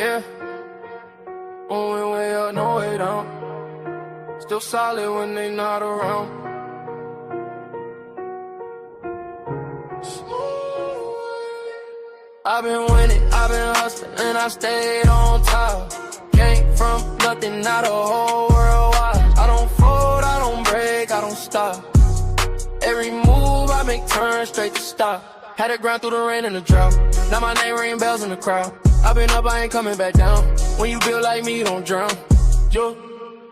Yeah. Moving way up, no way down. Still solid when they not around. I've been winning, I've been hustling, and I stayed on top. Came from nothing, not a whole world wide. I don't fold, I don't break, I don't stop. Every move I make turn straight to stop. Had to grind through the rain and the drought. Now my name ring bells in the crowd. I've been up, I ain't coming back down. When you build like me, you don't drown. Yo,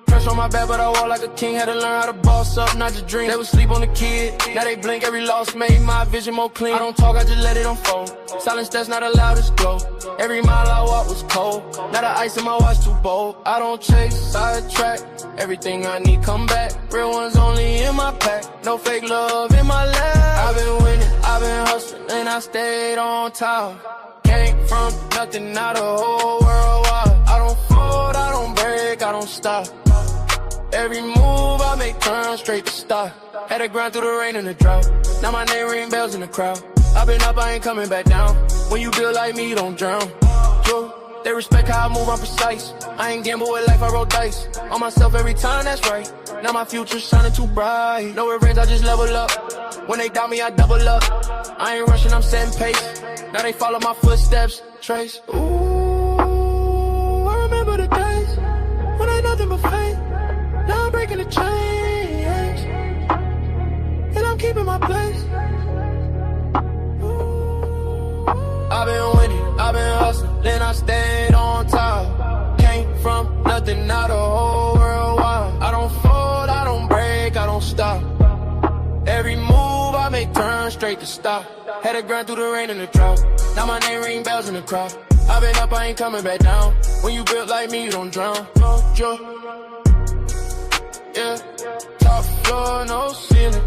pressure on my back, but I walk like a king. Had to learn how to boss up, not just dream. They would sleep on the kid. Now they blink, every loss made my vision more clean. I don't talk, I just let it unfold. Silence that's not allowed to go. Every mile I walk was cold. Now the ice in my watch too bold. I don't chase, sidetrack. Everything I need come back. Real ones only in my pack. No fake love in my lap. I've been winning, I've been hustling, and I stayed on top. Came from nothing, not a whole world wide. I don't fold, I don't break, I don't stop. Every move I make turn straight to stop. Had to grind through the rain and the drought. Now my name ring bells in the crowd. I've been up, I ain't coming back down. When you build like me, you don't drown. Yo, they respect how I move, I'm precise. I ain't gamble with life, I roll dice. On myself every time, that's right. Now my future's shining too bright. No revenge, I just level up. When they doubt me, I double up. I ain't rushing, I'm setting pace. Now they follow my footsteps, trace. Ooh, I remember the days when I ain't nothing but faith. Now I'm breaking the chains, and I'm keeping my place. I've been winning, I've been hustling, then I stayed on top. Came from nothing, not a whole world wide. I don't fold, I don't break, I don't stop. Every move I make turn straight to stop. Had to grind through the rain and the drought. Now my name ring bells in the crowd. I've been up, I ain't coming back down. When you built like me, you don't drown. No joke. Yeah, top floor, no ceiling.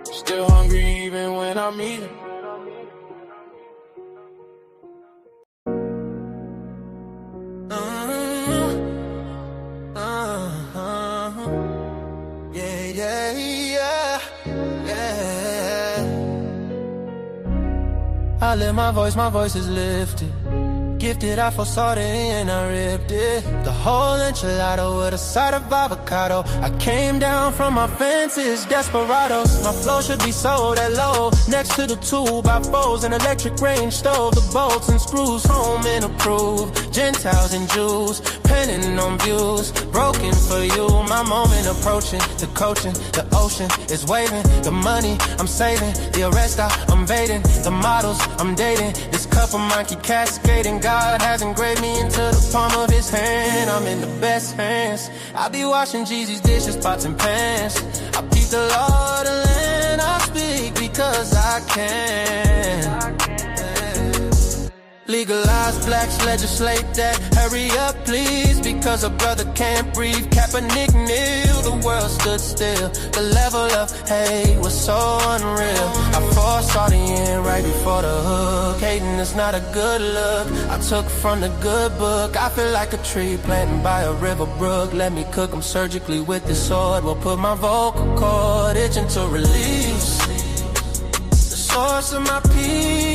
Still hungry even when I'm eating. I lift my voice is lifted. Gifted, I foresaw it and I ripped it. The whole enchilada with a side of avocado. I came down from my fences, desperados. My flow should be sold at low. Next to the 2x4s, an electric range stove. The bolts and screws, home and approved. Gentiles and Jews, penning on views. Broken for you, my moment approaching. The coaching, the ocean is waving. The money I'm saving, the arrest I'm evading. The models I'm dating, this cup of mine keep cascading. God has engraved me into the palm of his hand. I'm in the best hands. I be washing Jeezy's dishes, pots and pans. I keep the law of the land. I speak because I can. Legalize blacks, legislate that. Hurry up, please, because a brother can't breathe. Kaepernick kneel, the world stood still. The level of hate was so unreal. I foresaw the end right before the hook. Hating is not a good look. I took from the good book. I feel like a tree planted by a river brook. Let me cook them surgically with this sword. Will put my vocal cord itching to release the source of my peace.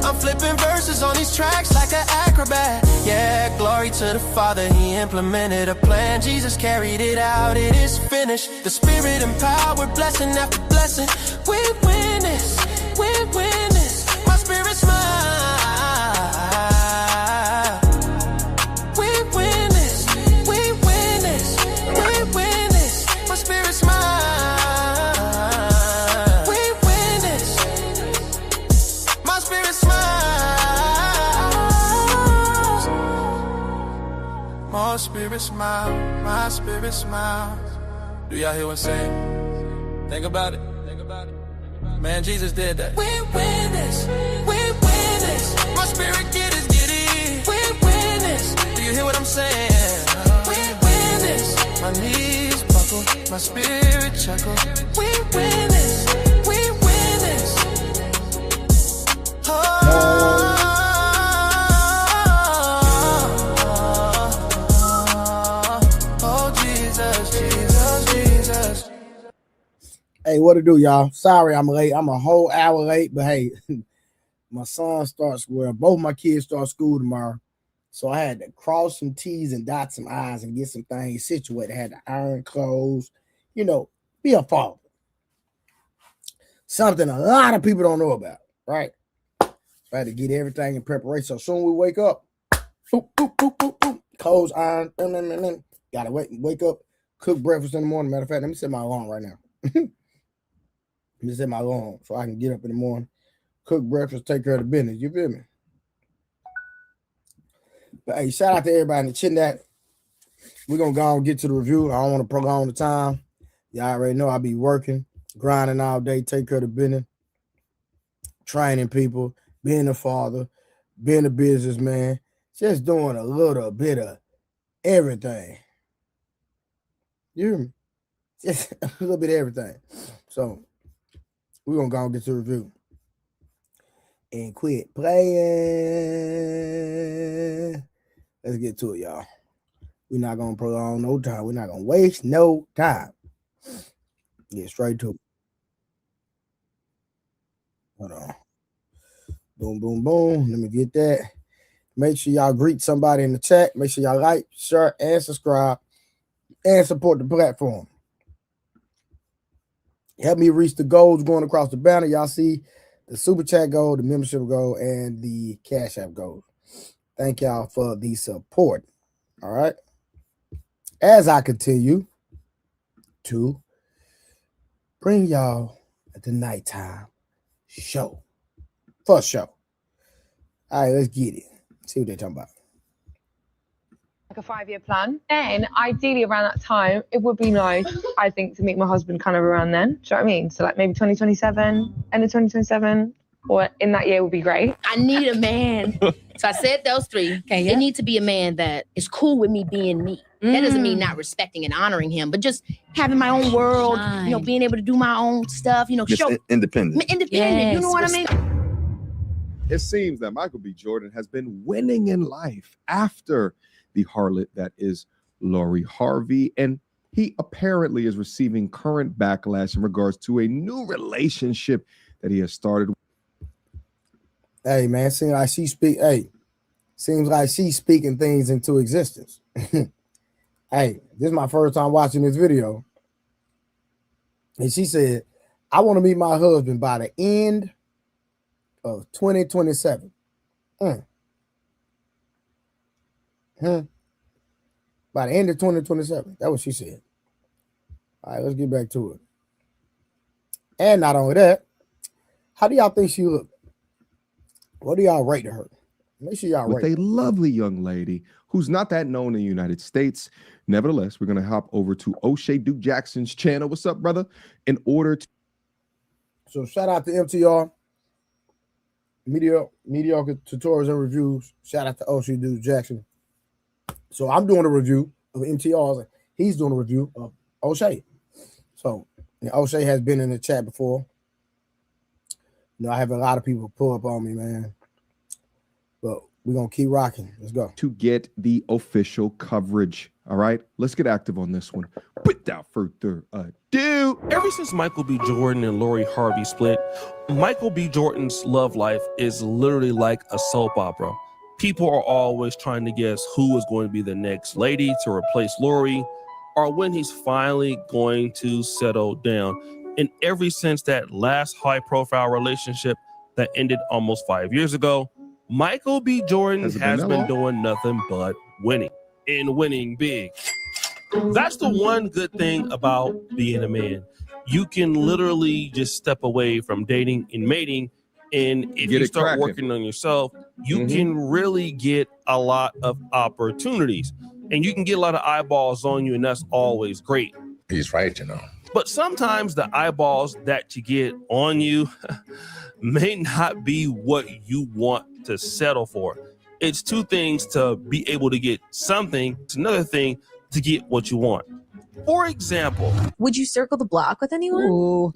I'm flipping verses on these tracks like an acrobat. Yeah, glory to the Father, he implemented a plan. Jesus carried it out, it is finished. The Spirit empowered, blessing after blessing. We win this, we win this. My spirit's mine. We win this, we win this, we win this. My spirit's mine. My spirit smile, my spirit smile. Do y'all hear what I'm saying? Think about it. Man, Jesus did that. We win this, we win this. My spirit get it. We win this. Do you hear what I'm saying? We win this. My knees buckle, my spirit chuckle. We win this, we win this. Oh. what to do, y'all? Sorry I'm late. I'm a whole hour late, but hey, my son starts school. Both my kids start school tomorrow. So I had to cross some T's and dot some I's and get some things situated. I had to iron clothes, be a father. Something a lot of people don't know about, right? So I had to get everything in preparation. So soon we wake up, boop, boop, boop, boop, boop, clothes iron, gotta wake up, cook breakfast in the morning. Matter of fact, let me set my alarm right now. Let me set my alarm so I can get up in the morning, cook breakfast, take care of the business. You feel me? But hey, shout out to everybody in the chin that. We're gonna go and get to the review. I don't want to prolong the time. Y'all already know I be working, grinding all day, take care of the business, training people, being a father, being a businessman, just doing a little bit of everything. You hear me? Just a little bit of everything. So we're gonna go and get to the review. And quit playing. Let's get to it, y'all. We're not gonna prolong no time. We're not gonna waste no time. Get straight to it. Hold on. Boom, boom, boom. Let me get that. Make sure y'all greet somebody in the chat. Make sure y'all like, share, and subscribe, and support the platform. Help me reach the goals going across the banner. Y'all see the super chat goal, the membership goal, and the Cash App goal. Thank y'all for the support. All right. As I continue to bring y'all the nighttime show. First show. All right, let's get it. See what they're talking about. Like a 5-year plan. Then, ideally around that time, it would be nice, I think, to meet my husband kind of around then. Do you know what I mean? So like maybe 2027, end of 2027, or in that year would be great. I need a man. So I said those three. Okay, yeah. It needs to be a man that is cool with me being me. That doesn't mean not respecting and honoring him, but just having my own world, being able to do my own stuff, show independent. Yes, you know what I mean? It seems that Michael B. Jordan has been winning in life after the harlot that is Lori Harvey, and he apparently is receiving current backlash in regards to a new relationship that he has started. Hey man, seems like she's speaking things into existence. Hey, this is my first time watching this video. And she said, I want to meet my husband by the end of 2027. By the end of 2027. That's what she said. All right, let's get back to it. And not only that, how do y'all think she look? What do y'all rate her? Make sure y'all with a lovely young lady who's not that known in the United States. Nevertheless, we're going to hop over to O'Shea Duke Jackson's channel. What's up, brother? In order to... So shout out to MTR, Mediocre Tutorials and Reviews. Shout out to O'Shea Duke Jackson. So I'm doing a review of MTR. He's doing a review of O'Shea. So O'Shea has been in the chat before. I have a lot of people pull up on me, man. But we're going to keep rocking. Let's go. To get the official coverage. All right, let's get active on this one. Without further ado. Ever since Michael B. Jordan and Lori Harvey split, Michael B. Jordan's love life is literally like a soap opera. People are always trying to guess who is going to be the next lady to replace Lori, or when he's finally going to settle down. And ever since that last high-profile relationship that ended almost 5 years ago, Michael B. Jordan has been doing nothing but winning, and winning big. That's the one good thing about being a man. You can literally just step away from dating and mating, and if you start working on yourself, you can really get a lot of opportunities, and you can get a lot of eyeballs on you, and that's always great. He's right, But sometimes the eyeballs that you get on you may not be what you want to settle for. It's two things to be able to get something. It's another thing to get what you want. For example, would you circle the block with anyone? Ooh.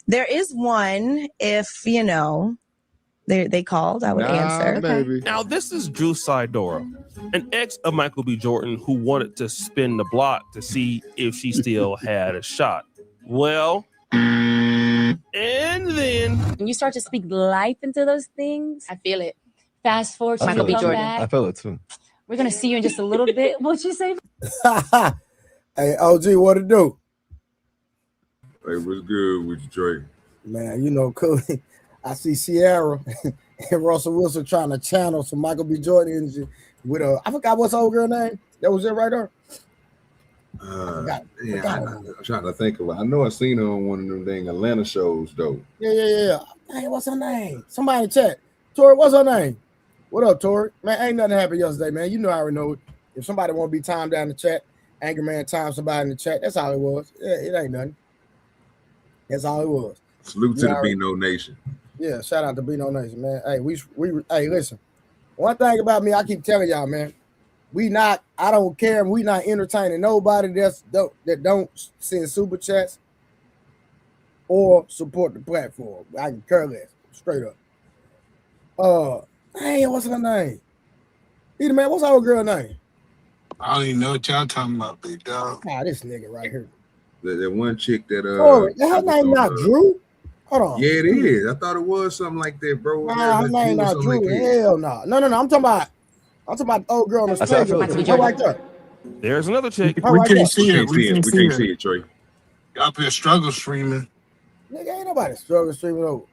There is one. If they called, I would answer. Baby. Now this is Drew Sidora, an ex of Michael B. Jordan who wanted to spin the block to see if she still had a shot. Well, And then When you start to speak life into those things, I feel it. fast forward to Michael you B. come Jordan. back. I feel it too. We're gonna see you in just a little bit. What'd you say? Hey, OG, what it do? Hey, what's good with you, Trey? Man, you know, cool. I see Sierra and Russell Wilson trying to channel some Michael B. Jordan energy with I forgot what's the old girl name. That was it right there. I'm trying to think of it. I know I seen her on one of them dang Atlanta shows though. Yeah. Hey, what's her name? Somebody in the chat. Tori, what's her name? What up, Tori? Man, ain't nothing happened yesterday, man. You know I already know it. If somebody want to be timed down in the chat, Angry Man timed somebody in the chat. That's all it was. Yeah, it ain't nothing. That's all it was. Salute to the Bino Nation. Yeah, shout out to Bino Nation, man. Hey, we hey, listen. One thing about me, I keep telling y'all, man. I don't care. We not entertaining nobody that don't send super chats or support the platform. I can care less, straight up. Hey, what's her name? Either man, what's our girl name? I don't even know what y'all talking about, big dog. Nah, this nigga right here. That one chick that her name not Drew. Hold on. Yeah, it is. I thought it was something like that, bro. Nah, her name not Drew. Like hell no. No. I'm talking about the old girl on the stage. Right there. There's another chick. We can't see it. We can't see it, Trey. Y'all up here struggle streaming. Nigga, ain't nobody struggle streaming over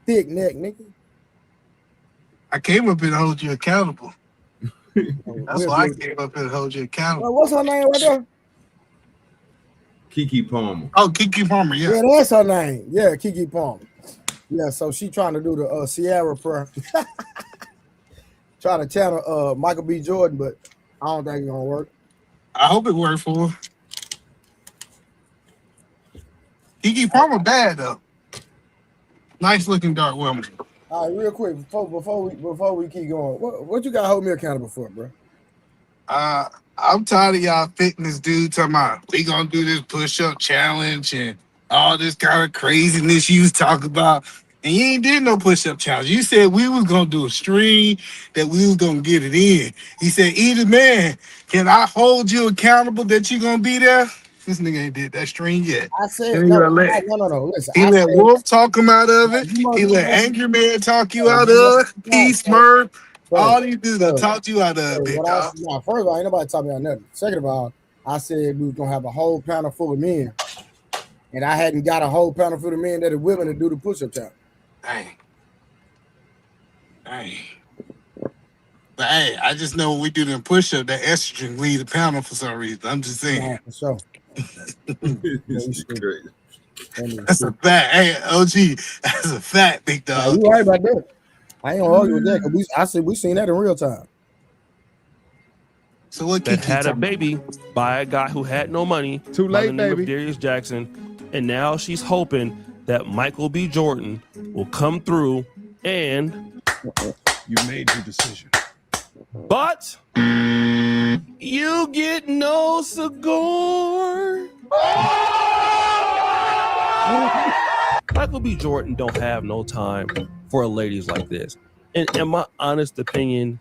thick neck, nigga. I came up here to hold you accountable. That's why I came up here to hold you accountable. Well, what's her name right there? Keke Palmer. Oh, Keke Palmer, yeah. Yeah, that's her name. Yeah, Keke Palmer. Yeah, so she trying to do the Sierra prayer. Trying to channel Michael B. Jordan, but I don't think it's gonna work. I hope it worked for her. Keke Palmer bad though. Nice looking dark woman. All right, real quick before we keep going, what you got to hold me accountable for, bro? I'm tired of y'all fitness dude talking about we gonna do this push-up challenge and all this kind of craziness you was talking about. And you ain't did no push-up challenge. You said we was gonna do a stream, that we was gonna get it in. He said, either man, can I hold you accountable that you gonna be there? This nigga ain't did that stream yet. I said no. Listen, he let Wolf talk him out of it. He let Angry Man talk you out of it. Peace, Murph. All these dudes talked you out of it, big dog. First of all, ain't nobody talking about nothing. Second of all, I said we was gonna have a whole panel full of men, and I hadn't got a whole panel full of men that are willing to do the push-up challenge. Dang. But hey, I just know when we do them push-up, that estrogen lead the panel for some reason. I'm just saying. Yeah, for sure. That's a fact. Hey, OG, that's a fact, big dog. You right about that. I ain't gonna argue with that because I said we seen that in real time. So what? That had a baby by a guy who had no money. Too late, by the name baby. of Darius Jackson, and now she's hoping that Michael B. Jordan will come through and You made your decision. But you get no cigar. Michael B. Jordan don't have no time for ladies like this. And in my honest opinion,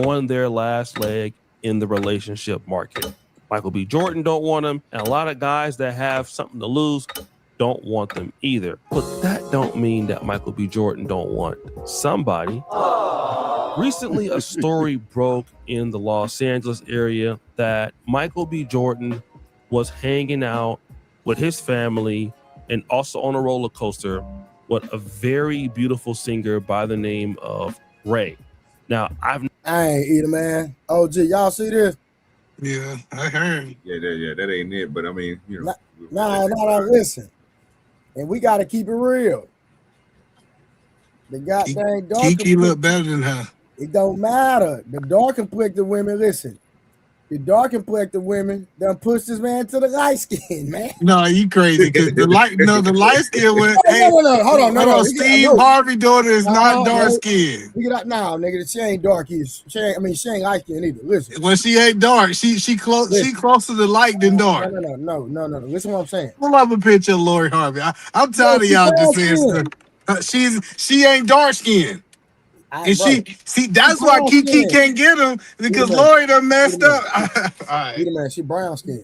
on their last leg in the relationship market. Michael B. Jordan don't want them, and a lot of guys that have something to lose don't want them either. But that don't mean that Michael B. Jordan don't want somebody. Recently, a story broke in the Los Angeles area that Michael B. Jordan was hanging out with his family and also on a roller coaster with a very beautiful singer by the name of Ray. Now, I ain't either, man. OG, y'all see this? Yeah, I heard. Yeah, that ain't it. But I mean, you know. Nah, listen. And we got to keep it real. The goddamn dark. Keke look better than her. It don't matter. The dark complected women, listen. The dark complected women done pushed this man to the light skin, man. No, you crazy. Because the light skin went. No, hold on. Steve Harvey daughter is not dark skinned. Nah, nigga, she ain't dark. She ain't light skinned either. Listen. When she ain't dark, she closer to light than dark. No. Listen what I'm saying. Pull up a picture of Lori Harvey. I'm tired of y'all just saying stuff. She ain't dark skinned. And that's why Kiki can't get him because Lori done messed up. All right. Man, she brown skin.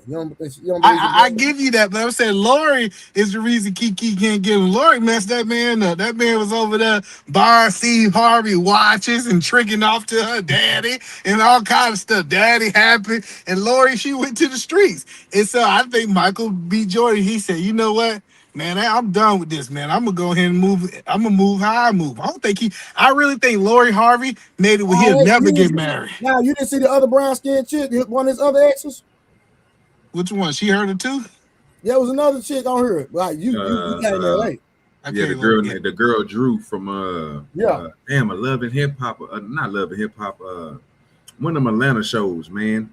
I give you that, but I'm saying Lori is the reason Kiki can't get him. Lori messed that man up. That man was over there buying Steve Harvey watches and tricking off to her daddy and all kind of stuff. Daddy happy, and Lori, she went to the streets. And so I think Michael B. Jordan, he said, you know what? Man, I'm done with this, man. I'm gonna go ahead and move. I'm gonna move how I move. I really think Lori Harvey made it where he'll never get married. Now, you didn't see the other brown skinned chick, one of his other exes? Which one? She heard it too? Yeah, it was another chick on her. Like you got in there late. Yeah, the girl Drew from damn, a Love and Hip Hop, not Love and Hip Hop, one of them Atlanta shows, man.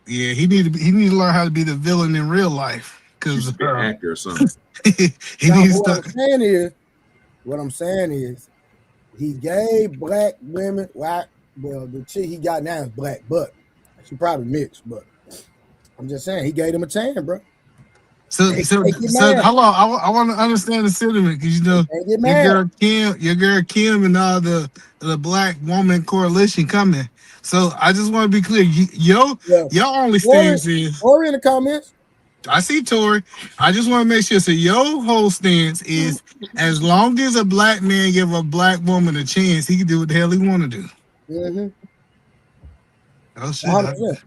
Yeah, he need to learn how to be the villain in real life because an actor or something. What I'm saying is, he gave black women. Well, the chick he got now is black, but she probably mixed. But I'm just saying, he gave them a chance, bro. So hold on. I want to understand the sentiment because your girl Kim and all the black woman coalition coming. So I just want to be clear. Your only stance is Tori in the comments. I see Tori. I just want to make sure. So your whole stance is as long as a black man give a black woman a chance, he can do what the hell he want to do. Mm-hmm. Oh shit! 100%.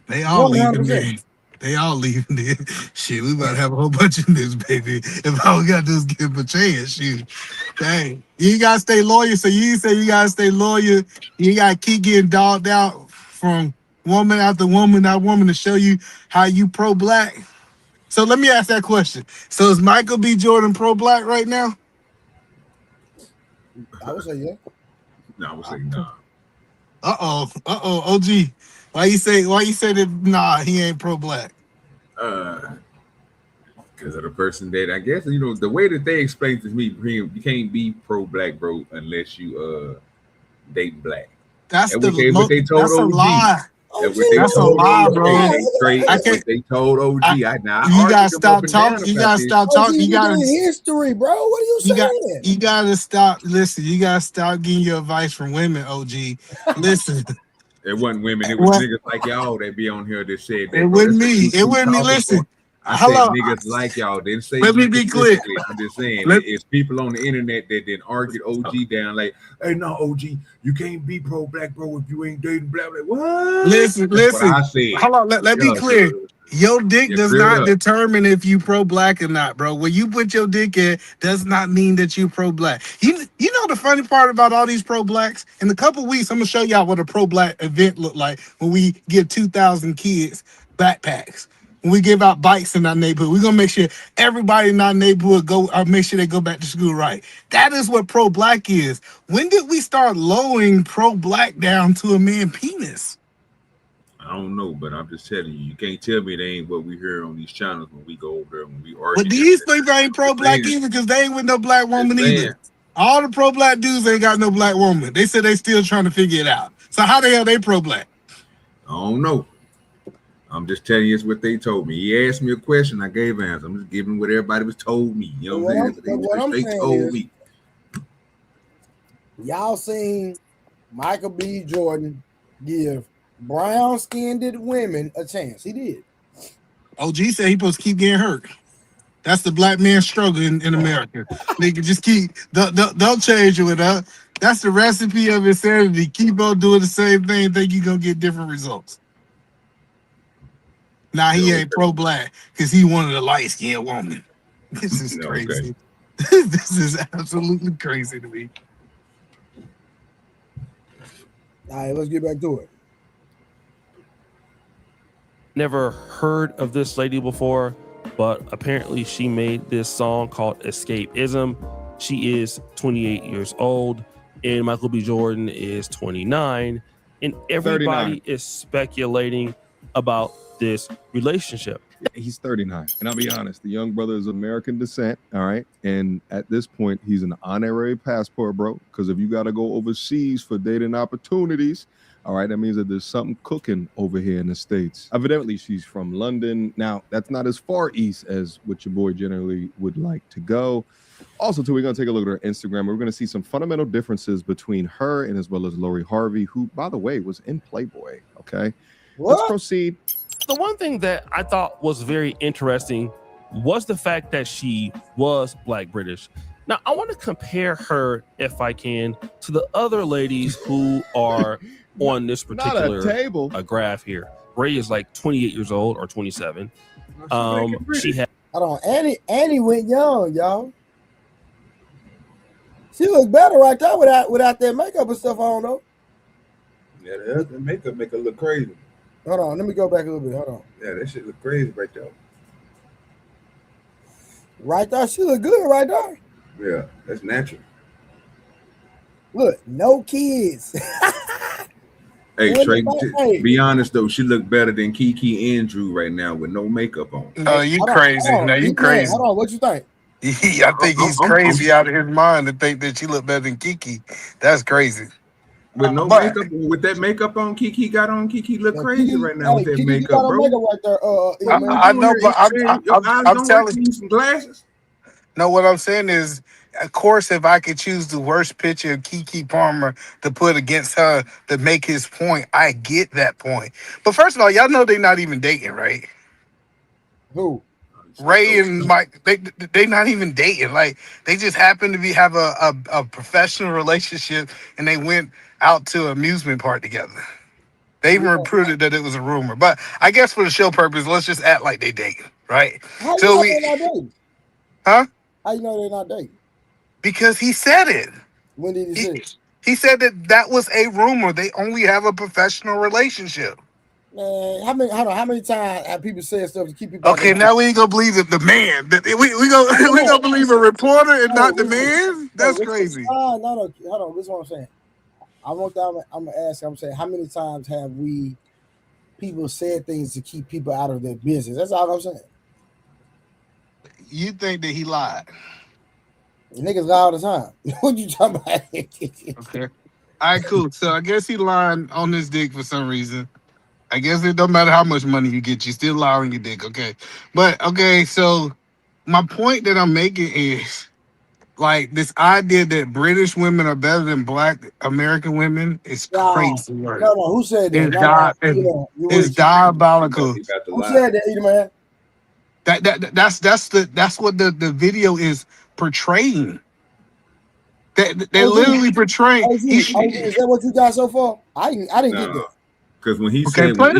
They all leaving there. They all leaving there. Shit, we about to have a whole bunch of this, baby. If all we got to do is give him a chance, shoot. Dang. You got to stay loyal. So you say you got to stay loyal. You got to keep getting dogged out from woman after woman after woman to show you how you pro-black. So let me ask that question. So is Michael B. Jordan pro-black right now? I would say yeah. No, I would say no. OG. Why you say that? Nah, he ain't pro-black. Because of the person that I guess the way that they explain to me, you can't be pro-black, bro, unless you date black. That's what they told that's OG. A lie. That's a lie, bro. They told OG. You gotta stop talking. You gotta stop talking. You gotta history, bro. What are you saying? You gotta stop. Listen, you gotta stop getting your advice from women, OG. Listen. It wasn't women. It was niggas like y'all that be on here that said that. It wasn't me. It wasn't me. Listen. I said niggas like y'all. Didn't say. Let me be clear. I'm just saying it's people on the internet that then argued OG down like, hey, no, OG, you can't be pro-black, bro, if you ain't dating black. Like, what? Listen. I said. Hold on. Let me be clear. Your dick does not determine if you pro-black or not, bro. Where you put your dick in does not mean that you pro-black. You know the funny part about all these pro-blacks? In a couple weeks, I'm gonna show y'all what a pro-black event look like when we give 2,000 kids backpacks. When we give out bikes in our neighborhood, we're gonna make sure everybody in our neighborhood make sure they go back to school right. That is what pro-black is. When did we start lowering pro-black down to a man penis? I don't know, but I'm just telling you, you can't tell me they ain't what we hear on these channels when we go over there when we argue. But these people ain't pro-black either because they ain't with no black woman either. All the pro-black dudes ain't got no black woman. They said they still trying to figure it out. So how the hell they pro-black? I don't know. I'm just telling you it's what they told me. He asked me a question, I gave an answer. I'm just giving what everybody was told me. You know what I'm saying? They told me. Y'all seen Michael B. Jordan give brown-skinned women a chance. He did. OG said he supposed to keep getting hurt. That's the black man's struggle in America. They can just don't change it with us. That's the recipe of insanity. Keep on doing the same thing, think you're gonna get different results. Nah, he ain't pro-black because he wanted a light-skinned woman. This is crazy. Okay. This is absolutely crazy to me. All right, let's get back to it. Never heard of this lady before, but apparently she made this song called Escapism. She is 28 years old, and Michael B. Jordan is 29, and everybody 39. Is speculating about this relationship. He's 39, and I'll be honest, the young brother is American descent, all right? And at this point, he's an honorary passport, bro, because if you got to go overseas for dating opportunities, all right, that means that there's something cooking over here in the States. Evidently, she's from London. Now, that's not as far east as what your boy generally would like to go, Also, too, we're going to take a look at her Instagram. We're going to see some fundamental differences between her and as well as Lori Harvey, who, by the way, was in Playboy. Okay. What? Let's proceed. The one thing that I thought was very interesting was the fact that she was Black British. Now, I want to compare her, if I can, to the other ladies who are on this particular graph here. Ray is like 28 years old or 27. She had. Hold on, Annie went young, y'all. She looks better right there without that makeup and stuff on, though. Yeah, the makeup make her look crazy. Hold on, let me go back a little bit. Hold on. Yeah, that shit look crazy right there. Right there, she look good right there. Yeah, that's natural. Look, no kids. Hey, Trey, be honest though, she look better than Kiki and Drew right now with no makeup on. Oh, you crazy. No, you crazy. Hold on, what you think? I think he's crazy out of his mind to think that she look better than Kiki. That's crazy. With no makeup, with that makeup on, Kiki got on. Kiki look crazy right now with that Kiki makeup, got bro. Makeup right there, I know, but I'm telling you, some glasses. No, what I'm saying is, of course, if I could choose the worst picture of Keke Palmer to put against her to make his point, I get that point. But first of all, y'all know they're not even dating, right? Who? Ray and Mike, they not even dating. Like, they just happen to have a professional relationship, and they went out to an amusement park together. They even reported that it was a rumor. But I guess for the show purpose, let's just act like they dating, right? How you know they're not dating? Huh? How you know they're not dating? Because he said it. When did he say it? He said that was a rumor. They only have a professional relationship. Man, how many times have people said stuff to keep people? Okay, now we ain't gonna believe the man. We gonna believe a reporter and not the man. That's crazy. No, hold on. This is what I'm saying. I'm gonna ask. I'm saying, how many times have people said things to keep people out of their business? That's all I'm saying. You think that he lied? Niggas lie all the time. What you talking about? Okay. All right, cool. So I guess he lied on his dick for some reason. I guess it don't matter how much money you get, you still lie on your dick, okay? But, okay, so my point that I'm making is, like, this idea that British women are better than Black American women is crazy. No, who said that? It's diabolical. Who said that, man? That's what the video is portraying. They're literally portraying. Is that what you got so far? I didn't get that. Because when he said, when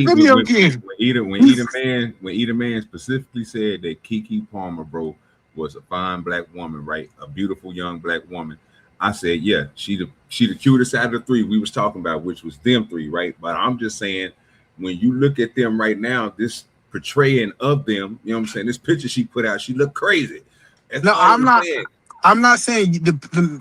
Eda Man specifically said that Keke Palmer, bro, was a fine Black woman, right? A beautiful young Black woman. I said, yeah, she the cutest out of the three we was talking about, which was them three, right? But I'm just saying, when you look at them right now, this portraying of them, you know what I'm saying? This picture she put out, she looked crazy. That's I'm not saying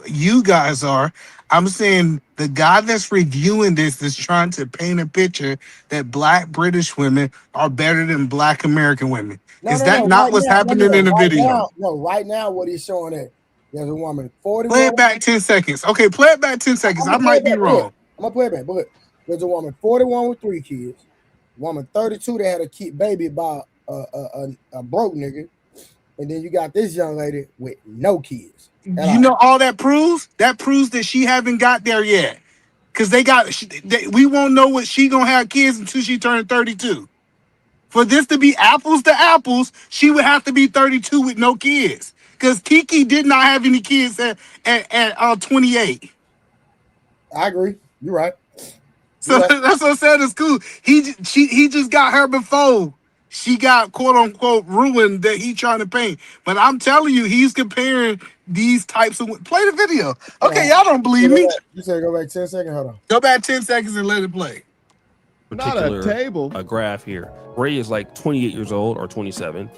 you guys are. I'm saying the guy that's reviewing this is trying to paint a picture that Black British women are better than Black American women. Is that not what's happening in the video? Right now, what he's showing it, there's a woman 41. Play it back 10 seconds. Okay, play it back 10 seconds. I might be wrong. I'm gonna play it back. But look, there's a woman 41 with 3 kids, woman 32 that had a baby by a broke nigga, and then you got this young lady with no kids. You know all that proves? That proves that she haven't got there yet. Because we won't know what she gonna have kids until she turned 32. For this to be apples to apples, she would have to be 32 with no kids. Because Keke did not have any kids at 28. I agree. You're right. So that's what I said. It's cool. He just got her before she got quote unquote ruined that he trying to paint. But I'm telling you, he's comparing these types of. Play the video. Okay, y'all don't believe me. You said go back 10 seconds. Hold on. Go back 10 seconds and let it play. A graph here. Ray is like 28 years old or 27.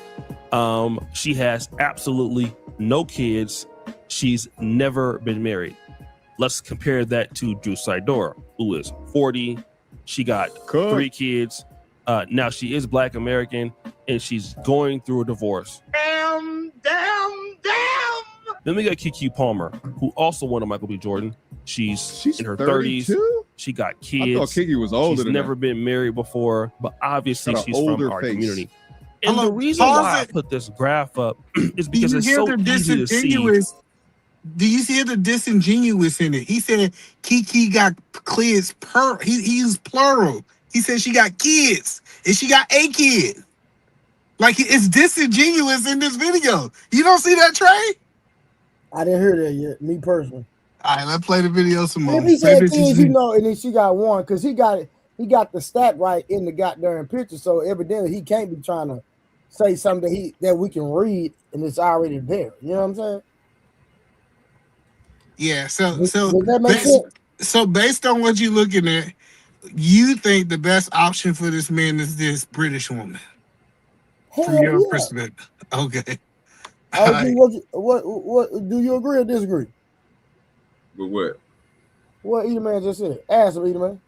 She has absolutely no kids. She's never been married. Let's compare that to Drew Sidora, who is 40. She got 3 kids. Now she is Black American and she's going through a divorce. Damn. Then we got Keke Palmer, who also won a Michael B. Jordan. She's in her 32? 30s. She got kids. I thought Keke was older. She's never been married before, but obviously she's from our community. And the reason why I put this graph up is because it's so easy to see. Do you hear the disingenuous in it? He said Kiki got kids he used plural. He said she got kids and she got a kid. Like, it's disingenuous in this video. You don't see that, Trey? I didn't hear that yet, me personally. All right, let's play the video some more. If he said kids, you know, and then she got one, because he got the stat right in the goddamn picture. So evidently he can't be trying to say something that we can read and it's already there. You know what I'm saying? Yeah, so Does that make sense? So based on what you're looking at, you think the best option for this man is this British woman? From your perspective. Okay. What do you agree or disagree? With what? What Edelman just said. Ask him, Edelman.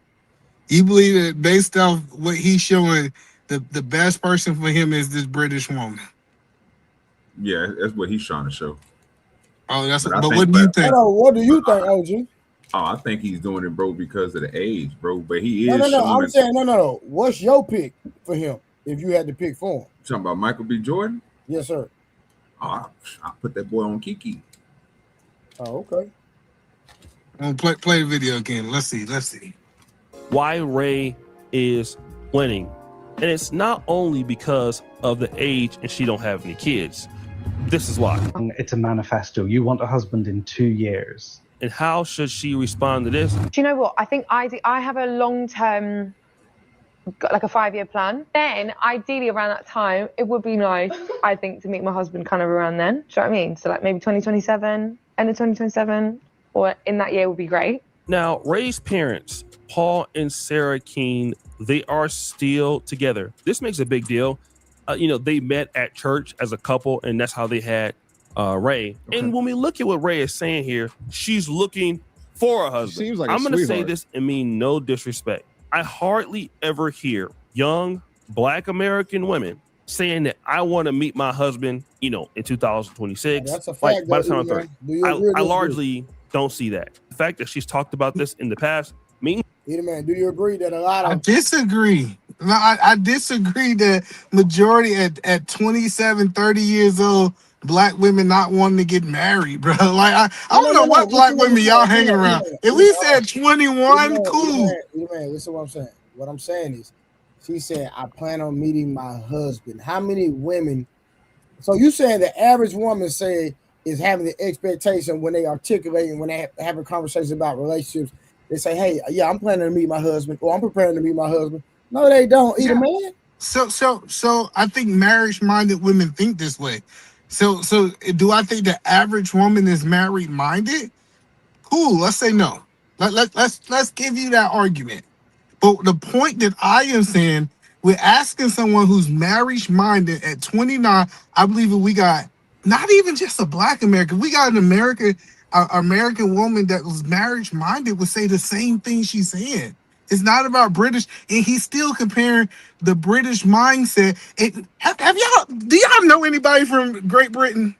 You believe that based off what he's showing, the best person for him is this British woman? Yeah, that's what he's trying to show. Oh, but what do you think? What do you think, OG? Oh, I think he's doing it, bro, because of the age, bro. But he is. No. I'm saying no. What's your pick for him if you had to pick for him? Talking about Michael B. Jordan? Yes, sir. Oh, I put that boy on Kiki. Oh, okay. I'm gonna play the video again. Let's see. Why Ray is winning. And it's not only because of the age and she don't have any kids. This is why. It's a manifesto. You want a husband in 2 years. And how should she respond to this? Do you know what? I think I have a long-term, like a 5-year plan. Then, ideally around that time, it would be nice, I think, to meet my husband kind of around then. Do you know what I mean? So like maybe 2027, end of 2027, or in that year would be great. Now, Ray's parents, Paul and Sarah Keene, they are still together. This makes a big deal. They met at church as a couple, and that's how they had Ray. Okay. And when we look at what Ray is saying here, she's looking for a husband. Seems like I'm going to say this and mean no disrespect. I hardly ever hear young Black American women saying that I want to meet my husband, in 2026. That's a fact. By the time I'm 30. I largely don't see that. The fact that she's talked about this in the past, Man, do you agree that a lot of... I disagree. No, I disagree that majority at 27, 30 years old, Black women not wanting to get married, bro. Like, I don't know what Black women y'all hanging around. If we said 21, cool. Man, listen what I'm saying. What I'm saying is, she said, I plan on meeting my husband. How many women... So you saying the average woman is having the expectation when they articulating, when they having conversations about relationships, they say, hey, yeah, I'm planning to meet my husband, or I'm preparing to meet my husband. No, they don't. Either man. So I think marriage-minded women think this way. So do I think the average woman is married-minded? Cool. Let's say no. Let's give you that argument. But the point that I am saying, we're asking someone who's marriage-minded at 29. I believe that we got not even just a Black American. We got an American woman that was marriage-minded would say the same thing she's saying. It's not about British, and he's still comparing the British mindset. Do y'all know anybody from Great Britain?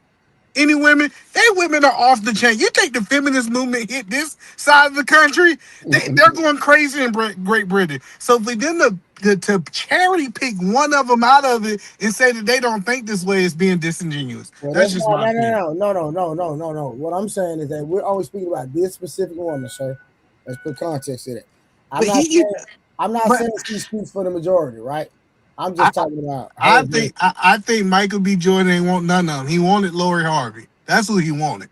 Any women? They women are off the chain. You think the feminist movement hit this side of the country? They're going crazy in Great Britain. So for them to charity pick one of them out of it and say that they don't think this way is being disingenuous. Well, that's just my opinion. No. What I'm saying is that we're always speaking about this specific woman, sir. Let's put context in it. I'm not saying she speaks for the majority, right? I'm just talking about. I think Michael B. Jordan ain't want none of them. He wanted Lori Harvey. That's who he wanted,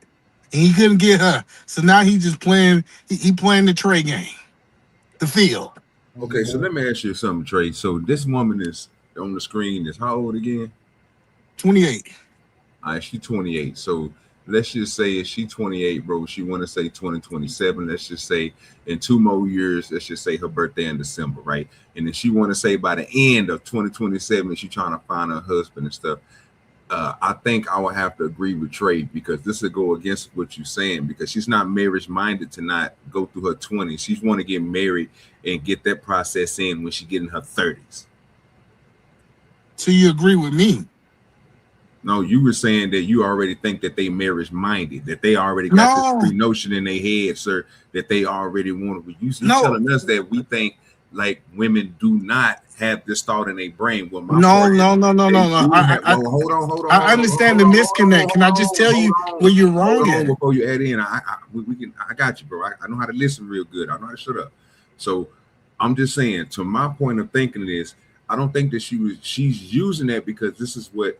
and he couldn't get her. So now he just playing. He playing the Trey game, the field. Okay, so let me ask you something, Trey. So this woman is on the screen. Is how old again? 28. All right, she's 28. So let's just say if she's 28, bro, she want to say 2027. Let's just say in 2 more years, let's just say her birthday in December, right? And then she want to say by the end of 2027, she's trying to find her husband and stuff. I think I would have to agree with Trey, because this would go against what you're saying, because she's not marriage minded to not go through her 20s. She's want to get married and get that process in when she get in her 30s. So you agree with me? No, you were saying that you already think that they marriage minded, that they already got this notion in their head, sir, that they already want it. You telling us that we think like women do not have this thought in their brain. Well, my No. hold on. I understand the misconnect. Can I just tell you where you're wrong at? Before you add in, I got you, bro. I know how to listen real good. I know how to shut up. So I'm just saying, to my point of thinking is, I don't think that she's using that because this is what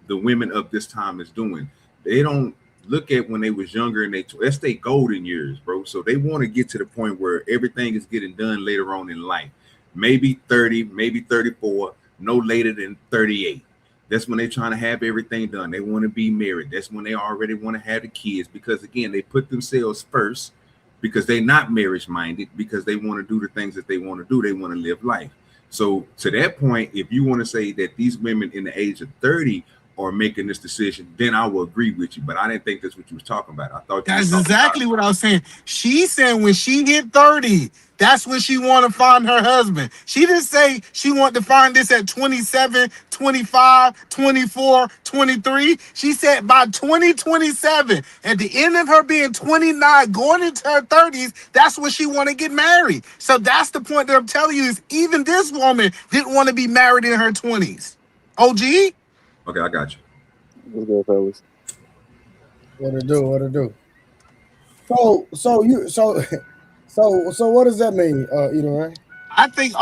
the women of this time is doing. They don't look at when they was younger and that's their golden years, bro. So they want to get to the point where everything is getting done later on in life. Maybe 30, maybe 34, no later than 38. That's when they're trying to have everything done. They want to be married. That's when they already want to have the kids because, again, they put themselves first because they're not marriage-minded, because they want to do the things that they want to do. They want to live life. So to that point, if you want to say that these women in the age of 30 are making this decision, then I will agree with you. But I didn't think that's what you was talking about. I thought that's exactly what I was saying. She said when she hit 30, that's when she want to find her husband. She didn't say she want to find this at 27, 25, 24, 23. She said by 2027, at the end of her being 29, going into her 30s, that's when she want to get married. So that's the point that I'm telling you is even this woman didn't want to be married in her 20s. OG? Okay, I got you. Let's go, fellas. What to do? So what does that mean? Right? I think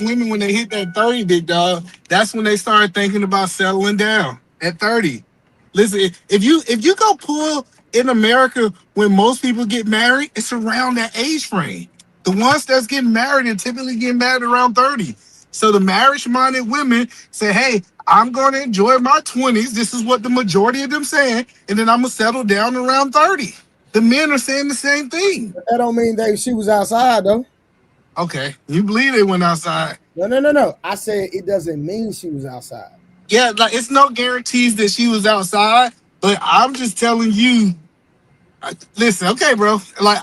women when they hit that 30, big dog, that's when they start thinking about settling down at 30. Listen, if you go pull in America when most people get married, it's around that age frame. The ones that's getting married are typically getting married around 30. So the marriage-minded women say, hey, I'm going to enjoy my 20s. This is what the majority of them saying. And then I'm going to settle down around 30. The men are saying the same thing. But that don't mean she was outside, though. Okay. You believe they went outside. No. I said it doesn't mean she was outside. Yeah, like it's no guarantees that she was outside. But I'm just telling you, listen, okay, bro. Like,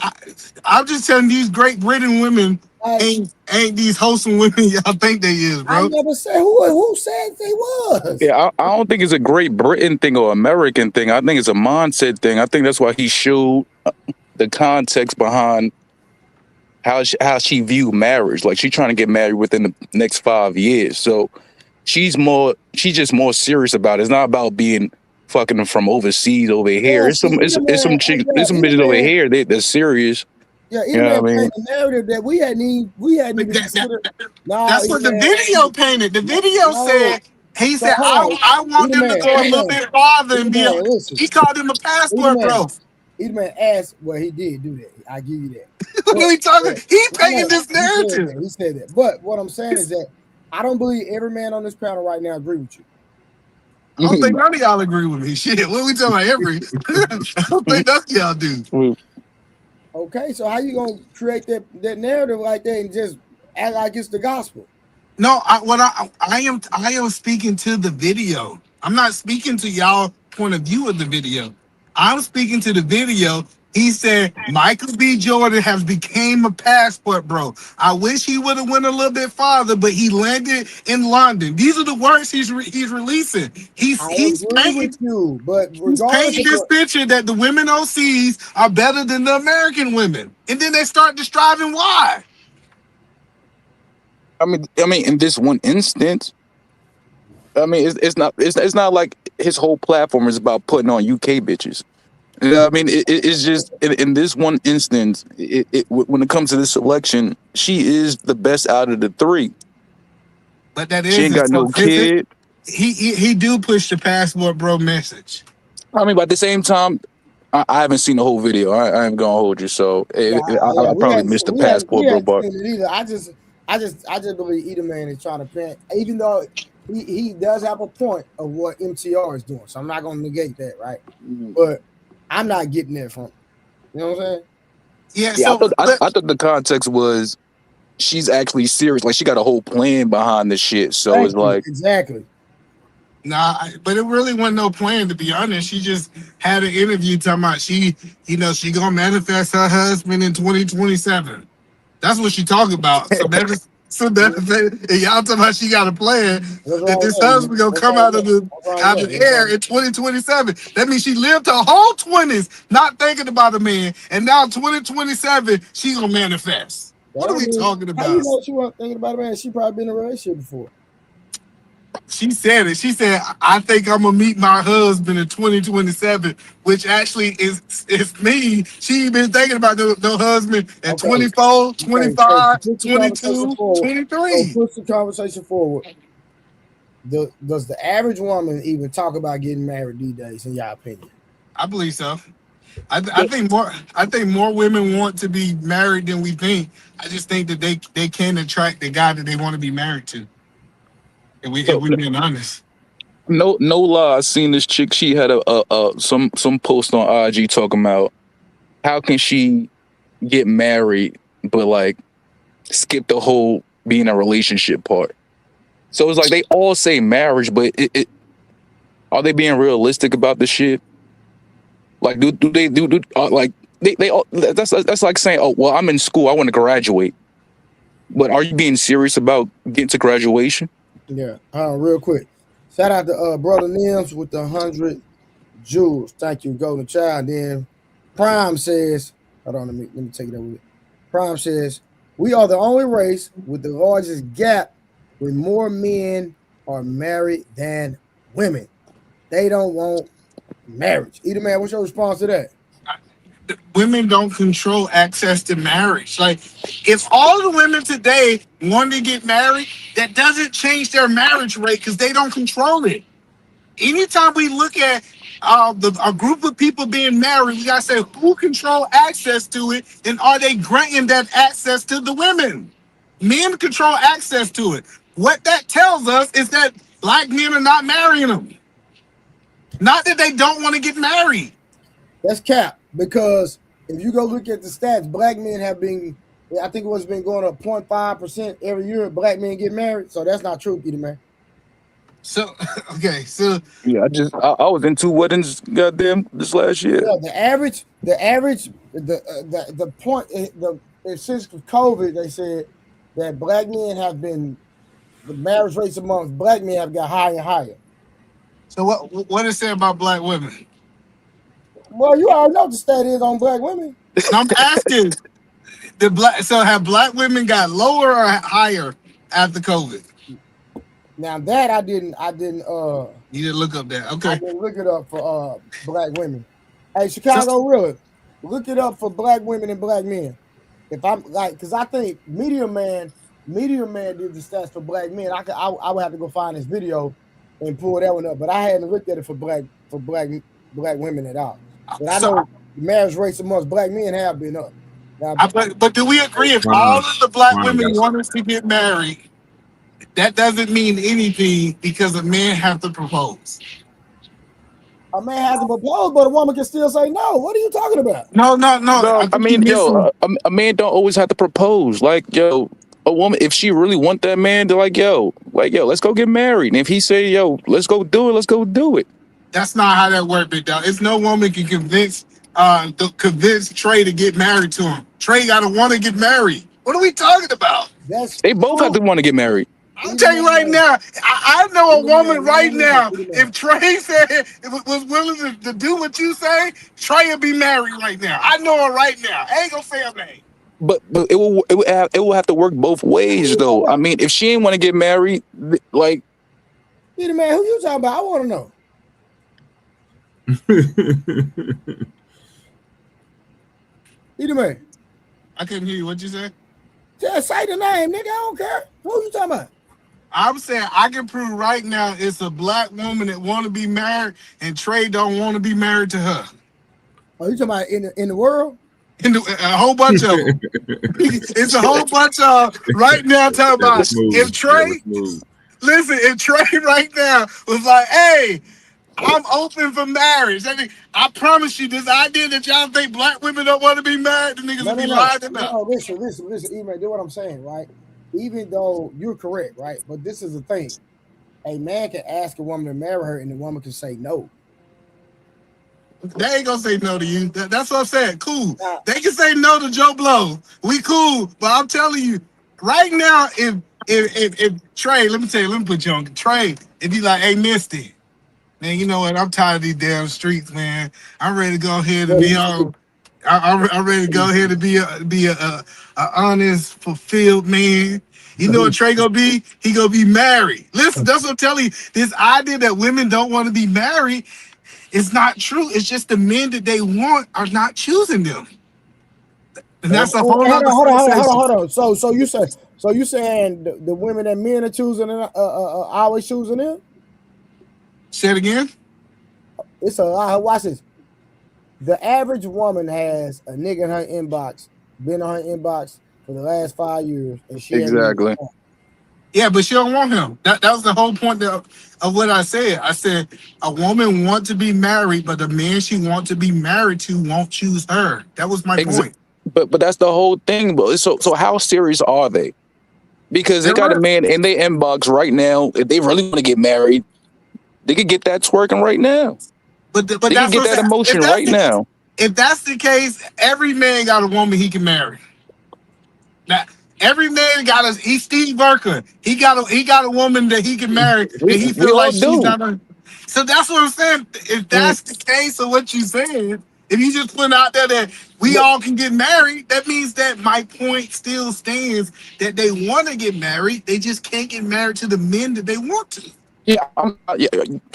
I'm just telling these Great Britain women ain't these wholesome women y'all think they is, bro. I never said who said they was. Yeah, I don't think it's a Great Britain thing or American thing. I think it's a mindset thing. I think that's why he showed the context behind how she viewed marriage. Like, she's trying to get married within the next 5 years. So she's just more serious about it. It's not about being fucking them from overseas over here. It's some bitches over here they're serious. Yeah, even the narrative that we hadn't even considered. That's what the video painted. The video said he said I want them to go a little bit farther and be. He called him a passport, bro. Edelman asked, well, he did do that. I give you that. What are we talking? He painted this narrative. He said that. But what I'm saying is that I don't believe every man on this panel right now agree with you. I don't think none of y'all agree with me. Shit, what are we talking about? I don't think none of y'all do. Okay, so how you gonna create that narrative like that and just act like it's the gospel? No, I am speaking to the video. I'm not speaking to y'all point of view of the video. I'm speaking to the video. He said Michael B. Jordan has became a passport bro. I wish he would have went a little bit farther, but he landed in London. These are the words he's releasing. He's painting this picture that the women overseas are better than the American women, and then they start describing why. I mean, in this one instance, I mean, it's not like his whole platform is about putting on UK bitches. You know what I mean? It's just in this one instance, when it comes to this election, she is the best out of the three. But that she ain't got no kid. He do push the passport bro message. I mean, but at the same time, I haven't seen the whole video. I ain't gonna hold you, so I probably missed the passport bro part. I just believe Edelman is trying to plant, even though he does have a point of what MTR is doing. So I'm not gonna negate that, right? Mm-hmm. But I'm not getting that from him. You know what I'm saying? Yeah. So I thought the context was she's actually serious. Like, she got a whole plan behind the shit. So it's like exactly. Nah, but it really wasn't no plan, to be honest. She just had an interview talking about she gonna manifest her husband in 2027. That's what she talking about. So that y'all talking about she got a plan that this husband gonna come out of the air in 2027. That means she lived her whole 20s not thinking about a man, and now 2027 she gonna manifest. What are we talking How you about? know she wasn't thinking about it, man? She probably been in a relationship before. She said it. She said, I think I'm gonna meet my husband in 2027, which actually is me. She been thinking about the husband at 24, 25, So push the conversation 22, forward. 23. So push the conversation forward. Does the average woman even talk about getting married these days, in your opinion? I believe so. I think more women want to be married than we think. I just think that they can attract the guy that they want to be married to. If we being honest. No lie. I seen this chick. She had some post on IG talking about how can she get married, but like skip the whole being in a relationship part. So it's like they all say marriage, but are they being realistic about the shit? Like do they like they all, that's like saying, oh well, I'm in school, I want to graduate, but are you being serious about getting to graduation? Yeah. Real quick. Shout out to brother Nims with the 100 jewels. Thank you, Golden Child. Then Prime says, hold on, let me take it over. Prime says, we are the only race with the largest gap where more men are married than women. They don't want marriage. Either man, what's your response to that? Women don't control access to marriage. Like, if all the women today want to get married, that doesn't change their marriage rate because they don't control it. Anytime we look at a group of people being married, we gotta say who control access to it, and are they granting that access to the women? Men control access to it. What that tells us is that black men are not marrying them. Not that they don't want to get married. That's cap, because if you go look at the stats, black men have been, I think it's been going up 0.5% every year. Black men get married, so that's not true, Peter, man. So okay, so yeah, I was in 2 weddings, goddamn, this last year. Yeah, the average, the point, since COVID, they said that black men have been, the marriage rates amongst black men have got higher and higher. So what is it about black women? Well, you already know what the stat is on black women. I'm asking, so have black women got lower or higher after COVID? Now that I didn't you didn't look up that. Okay. I didn't look it up for black women. Hey, Chicago Real, look it up for black women and black men. If I'm like, because I think Media Man did the stats for black men. I would have to go find this video and pull that one up, but I hadn't looked at it for black women at all. But I know the marriage rates amongst black men have been up. Now, but do we agree if all of the black women want us to get married, that doesn't mean anything because a man have to propose? A man has to propose, but a woman can still say no. What are you talking about? No. I mean, yo, a man don't always have to propose. Like, yo, a woman, if she really want that man, they're like, yo, let's go get married. And if he say, yo, let's go do it. That's not how that works, big dog. It's no woman can convince Trey to get married to him. Trey gotta want to get married. What are we talking about? They both have to want to get married. I'm telling you right now, I know a woman right now. If Trey said was willing to do what you say, Trey would be married right now. I know her right now. I ain't gonna say her name. But it will have to work both ways though. I mean, if she ain't want to get married, like, Peter, man, who you talking about? I want to know. Peter, man, I couldn't hear you. What'd you say? Just say the name, nigga. I don't care. Who you talking about? I'm saying I can prove right now it's a black woman that want to be married, and Trey don't want to be married to her. Oh, you talking about in the world? A whole bunch of them. It's a whole bunch of right now talking about if Trey, listen, if Trey right now was like, hey, I'm open for marriage. I promise you, this idea that y'all think black women don't want to be married, the niggas will be lying about. No, listen, Email, do what I'm saying, right? Even though you're correct, right? But this is the thing. A man can ask a woman to marry her and the woman can say no. They ain't gonna say no to you. That's what I'm saying. Cool. They can say no to Joe Blow. We cool. But I'm telling you, right now, if Trey, let me put you on Trey, if you like, hey, Misty, man, you know what? I'm tired of these damn streets, man. I'm ready to go ahead and be home. I'm ready to go ahead and be a honest, fulfilled man. You know what Trey gonna be? He gonna be married. Listen, that's what I'm telling you. This idea that women don't want to be married is not true. It's just the men that they want are not choosing them, and that's a whole other conversation. Hold on. So you saying the women that men are choosing always choosing them? Say it again. It's a watch this. The average woman has a nigga in her inbox, been on her inbox for the last 5 years, and she Exactly. Yeah, but she don't want him. That was the whole point of what I said. I said a woman wants to be married, but the man she wants to be married to won't choose her. That was my point. But that's the whole thing. But so how serious are they? Because they got a man in their inbox right now. If they really want to get married, they could get that twerking right now. But they that's can get that emotion right now. If that's the case, every man got a woman he can marry. Now, every man got he's Steve Burker. He got a woman that he can marry, and he feel like she's not a. So that's what I'm saying. If that's the case of what you saying, if you just put out there that we all can get married, that means that my point still stands that they want to get married. They just can't get married to the men that they want to. Yeah, I'm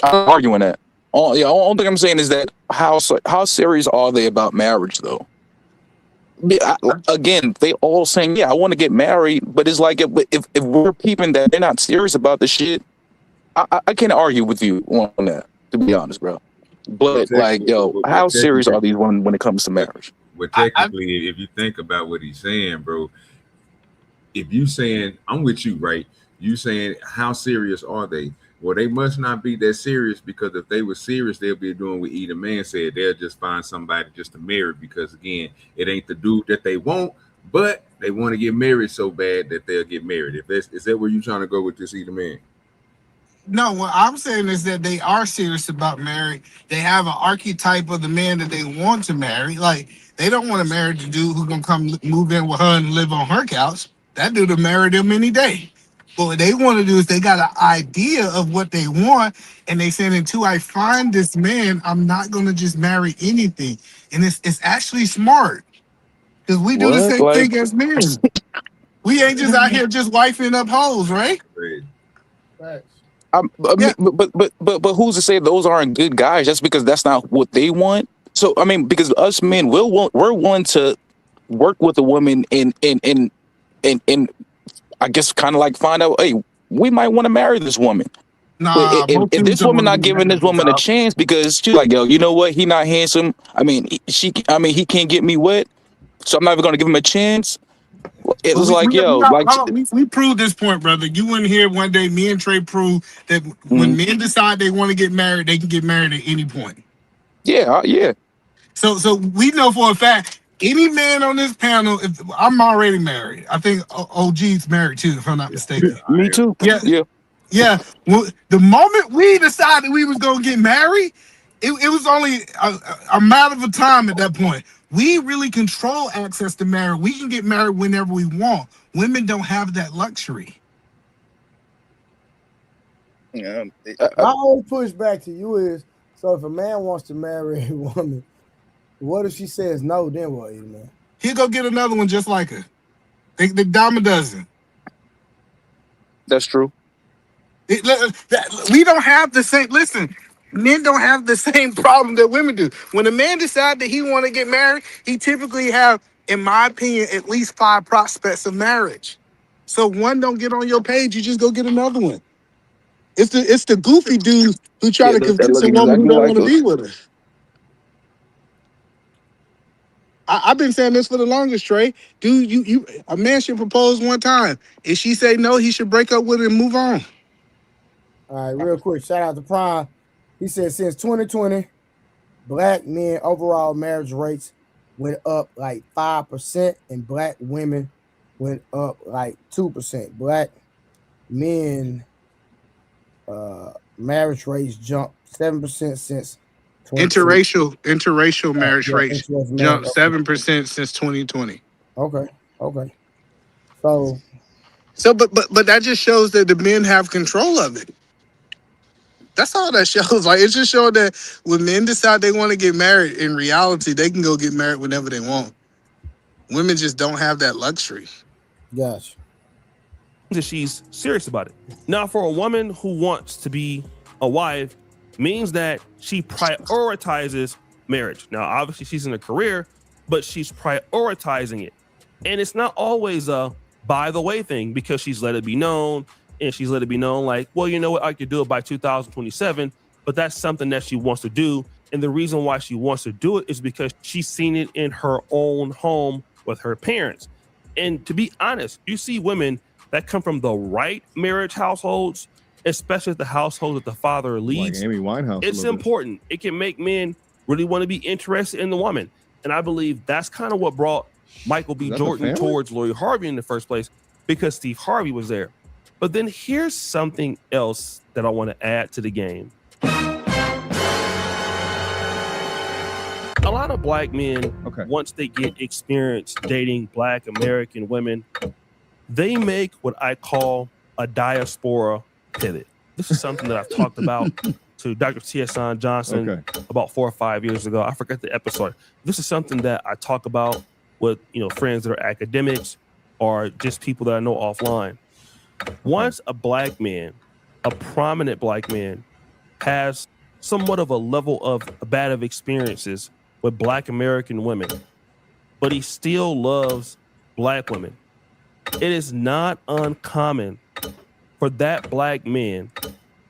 arguing that. Only thing I'm saying is that how serious are they about marriage, though? Again, they all saying, yeah, I want to get married, but it's like if we're peeping that they're not serious about the shit, I can't argue with you on that, to be honest, bro. But like, yo, how serious are these women when it comes to marriage? Well, technically, if you think about what he's saying, bro, if you saying, I'm with you, right? You saying, how serious are they? Well, they must not be that serious, because if they were serious, they'll be doing what Eda Man said. They'll just find somebody just to marry, because again, it ain't the dude that they want, but they want to get married so bad that they'll get married. Is that where you're trying to go with this, Eda Man? No, what I'm saying is that they are serious about marriage. They have an archetype of the man that they want to marry. Like, they don't want to marry the dude who's gonna come move in with her and live on her couch. That dude will marry them any day. But what they want to do is they got an idea of what they want, and they said, until I find this man, I'm not gonna just marry anything. And it's actually smart, because we do the same thing as men. We ain't just out here just wifing up hoes, right? Right. But who's to say those aren't good guys just because that's not what they want? So I mean, because us men we're willing to work with a woman and I guess kind of like find out, hey, we might want to marry this woman. Nah, if this woman not giving this woman a chance because she's like, yo, you know what? He not handsome. I mean, he can't get me wet, so I'm not even gonna give him a chance. It was we proved this point, brother. You wouldn't hear one day me and Trey prove that when men decide they want to get married, they can get married at any point. Yeah. So we know for a fact, any man on this panel, if I'm already married. I think OG's married too, if I'm not mistaken. Me too. Yeah. Well, the moment we decided we was gonna get married, it was only a matter of time at that point. We really control access to marriage. We can get married whenever we want. Women don't have that luxury. Yeah. My only pushback to you is, so if a man wants to marry a woman, what if she says no, then what, man? He'll go get another one just like her. The dime a dozen. That's true. We don't have the same, listen, men don't have the same problem that women do. When a man decides that he want to get married, he typically have, in my opinion, at least 5 prospects of marriage. So one don't get on your page, you just go get another one. It's the goofy dudes who try to convince a woman who don't want to be with her. I've been saying this for the longest, Trey. Dude, a man should propose one time. If she say no, he should break up with her and move on. All right, real quick, shout out to Prime. He said since 2020, black men overall marriage rates went up like 5%, and black women went up like 2%. Black men marriage rates jumped 7% since interracial marriage rates jumped 7% since 2020. Okay. So but that just shows that the men have control of it. That's all that shows. Like, it just showed that when men decide they want to get married, in reality, they can go get married whenever they want. Women just don't have that luxury. Gotcha. That she's serious about it. Now, for a woman who wants to be a wife, means that she prioritizes marriage. Now, obviously, she's in a career, but she's prioritizing it. And it's not always a by the way thing, because she's let it be known, and she's let it be known like, well, you know what, I could do it by 2027, but that's something that she wants to do. And the reason why she wants to do it is because she's seen it in her own home with her parents. And to be honest, you see women that come from the right marriage households, especially the household that the father leads. Like Amy Winehouse. It's important. It can make men really want to be interested in the woman. And I believe that's kind of what brought Michael B. Jordan towards Lori Harvey in the first place, because Steve Harvey was there. But then here's something else that I want to add to the game. A lot of black men, once they get experience dating black American women, they make what I call a diaspora pivot. This is something that I've talked about to Dr. T.S. Johnson about 4 or 5 years ago. I forgot the episode. This is something that I talk about with friends that are academics or just people that I know offline. Once a black man, a prominent black man, has somewhat of a level of bad of experiences with black American women, but he still loves black women, it is not uncommon for that black man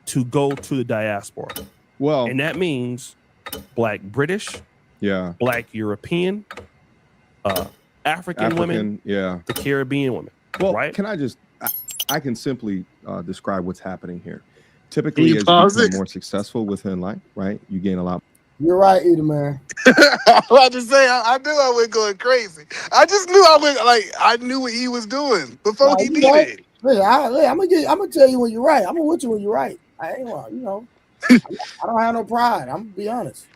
to go to the diaspora. Well, and that means black British, black European, African women, the Caribbean women. Well, right? Can I just, I can simply describe what's happening here. Typically, as you become more successful within life, right, you gain a lot. You're right, Edie, man. I was just say, I knew I was going crazy. I just knew I knew what he was doing before he did it. Listen, I'm gonna tell you when you're right. I'm gonna with you when you're right. I ain't I don't have no pride. I'm gonna be honest.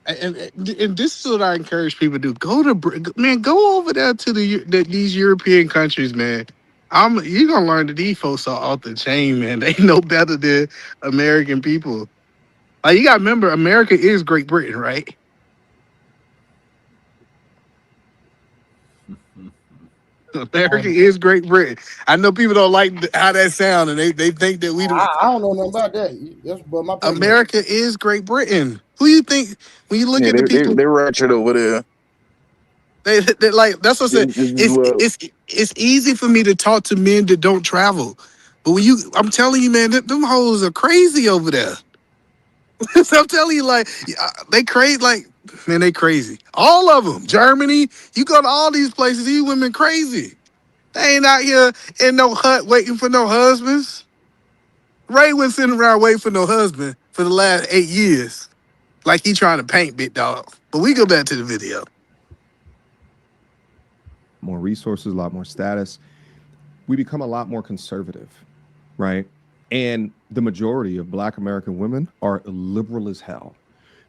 And this is what I encourage people to do. Go over there to these European countries, man. You're gonna learn that these folks are off the chain, man. They know better than American people. Like, you gotta remember, America is Great Britain, right? America is Great Britain. I know people don't like how that sounds, and they think that we do. I don't know nothing about that. But my America is Great Britain. Who you think when you look at the people? They ratchet over there. They like, that's what I said. It's easy for me to talk to men that don't travel, but when I'm telling you, man, them hoes are crazy over there. So I'm telling you, like, they crazy. Like, man, they crazy. All of them. Germany. You go to all these places. These women crazy. They ain't out here in no hut waiting for no husbands. Ray was sitting around waiting for no husband for the last 8 years, like he trying to paint, big dog. But we go back to the video. More resources, a lot more status. We become a lot more conservative, right? And the majority of black American women are liberal as hell.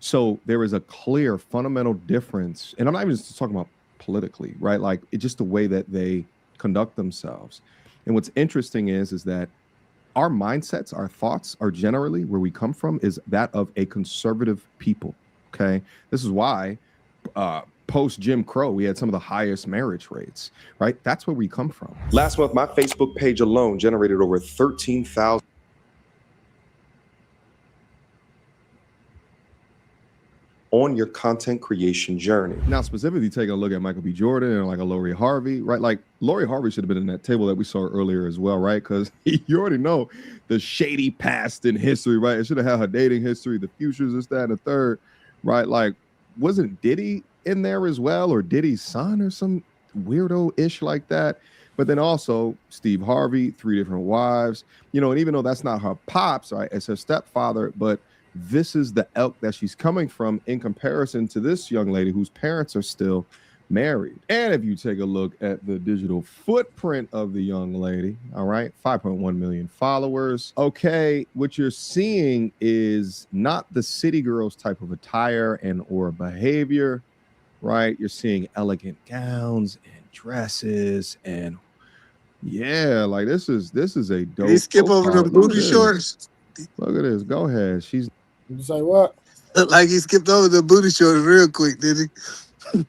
So there is a clear fundamental difference. And I'm not even just talking about politically, right? Like, it's just the way that they conduct themselves. And what's interesting is that our mindsets, our thoughts are generally, where we come from, is that of a conservative people. Okay. This is why post Jim Crow, we had some of the highest marriage rates, right? That's where we come from. Last month, my Facebook page alone generated over 13,000 on your content creation journey. Now, specifically taking a look at Michael B. Jordan and like a Lori Harvey, right? Like, Lori Harvey should have been in that table that we saw earlier as well, right? Because you already know the shady past in history, right? It should have had her dating history, the futures, this, that, and the third, right? Like, wasn't Diddy in there as well, or Diddy's son or some weirdo-ish like that? But then also Steve Harvey, 3 different wives, and even though that's not her pops, right? It's her stepfather, but this is the elk that she's coming from in comparison to this young lady whose parents are still married. And if you take a look at the digital footprint of the young lady, all right, 5.1 million followers. Okay, what you're seeing is not the city girls type of attire and or behavior, right? You're seeing elegant gowns and dresses, and yeah, like this is a dope. They skip over the booty shorts. Look at this. Go ahead. She's You say what? Look like he skipped over the booty shorts real quick, did he?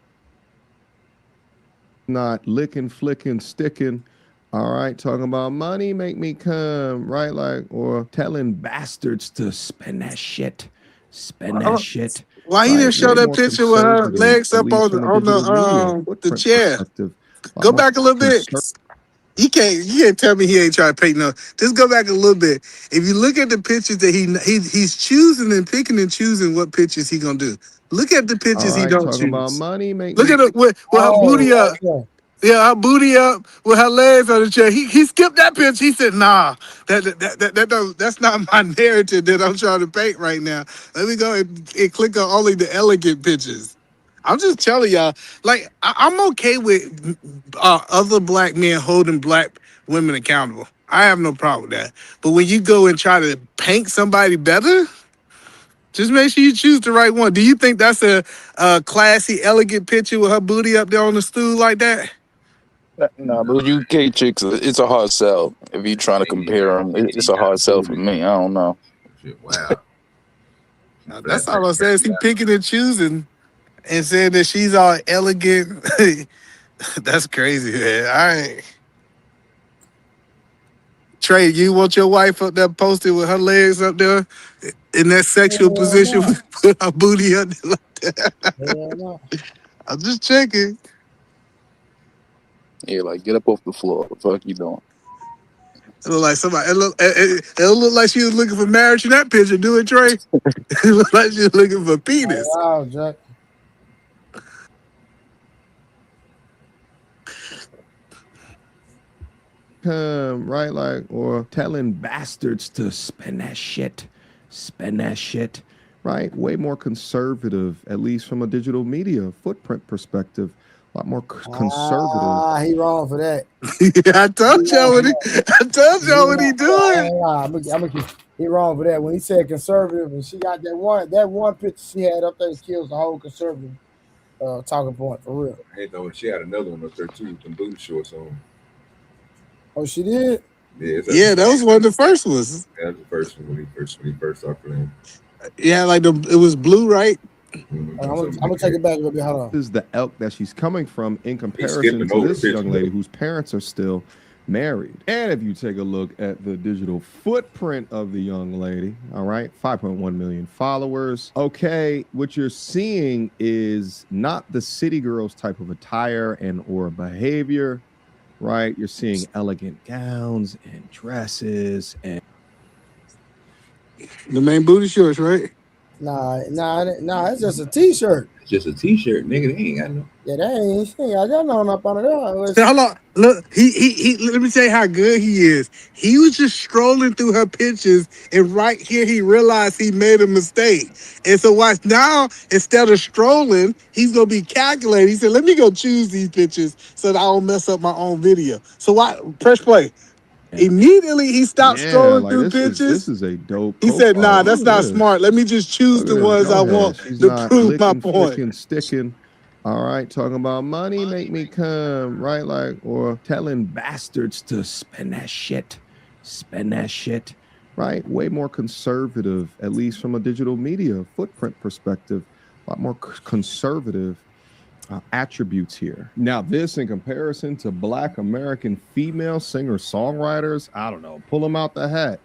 not licking, flicking, sticking. All right, talking about money make me come, right? Like, or telling bastards to spend that shit. Spend that shit. Why you right? didn't show Way that more picture with her conservative, legs at up least from a on digital media the footprint chair? perspective. A lot Go more back a little bit. You can't tell me he ain't trying to paint no. Just go back a little bit. If you look at the pictures that he's choosing and picking and choosing what pictures he gonna do. Look at the All pictures he right, don't talking about choose. money make Look me at it with her booty up. Yeah, her booty up with her legs on the chair. He skipped that picture. He said, "Nah, that's not my narrative that I'm trying to paint right now. Let me go and click on only the elegant pictures." I'm just telling y'all, like I'm okay with other black men holding black women accountable. I have no problem with that. But when you go and try to paint somebody better, just make sure you choose the right one. Do you think that's a classy, elegant picture with her booty up there on the stool like that? No, but UK chicks, it's a hard sell. If you're trying to compare them, it's a hard sell for me. I don't know. Wow. That's all I'm saying. Is he picking and choosing and saying that she's all elegant? That's crazy, man. All right. Trey, you want your wife up there posted with her legs up there in that sexual position with her booty up there like that? I'm just checking. Yeah, like get up off the floor. What the fuck you doing? It look like somebody. It look like she was looking for marriage in that picture. Do it, Trey? It look like she was looking for penis. Wow, Jack. Right, like, or telling bastards to spend that shit. Spend that shit. Right? Way more conservative, at least from a digital media footprint perspective. A lot more conservative. He wrong for that. I told y'all what he doing. He wrong for that. When he said conservative, and she got that one picture she had up there kills the whole conservative talking point for real. Hey, though, she had another one up there too with them booty shorts on. Oh, she did? Yeah, that was one of the first ones. That was the first one when he first started playing. Yeah, like it was blue, right? I'm gonna take it back a little bit. Hold on. This is the elk that she's coming from in comparison to this young lady whose parents are still married. And if you take a look at the digital footprint of the young lady, all right, 5.1 million followers. Okay, what you're seeing is not the city girls type of attire and or behavior, right? You're seeing elegant gowns and dresses and the main booty shorts, right? Nah, it's just a t-shirt. It's just a t-shirt, nigga. They ain't got no. Yeah, they ain't got nothing up on it. Hold on. Look, he let me tell you how good he is. He was just scrolling through her pictures, and right here he realized he made a mistake. And so watch now, instead of strolling, he's gonna be calculating. He said, let me go choose these pictures so that I don't mess up my own video. So why press play? Immediately he stopped scrolling through pictures. This is a dope. He said, nah, that's not smart. Let me just choose the ones I want to prove my point. Sticking. All right, talking about money make me come, right? Like, or telling bastards to spend that shit. Spend that shit. Right? Way more conservative, at least from a digital media footprint perspective. A lot more conservative attributes here. Now, this in comparison to Black American female singer-songwriters, I don't know, pull them out the hat.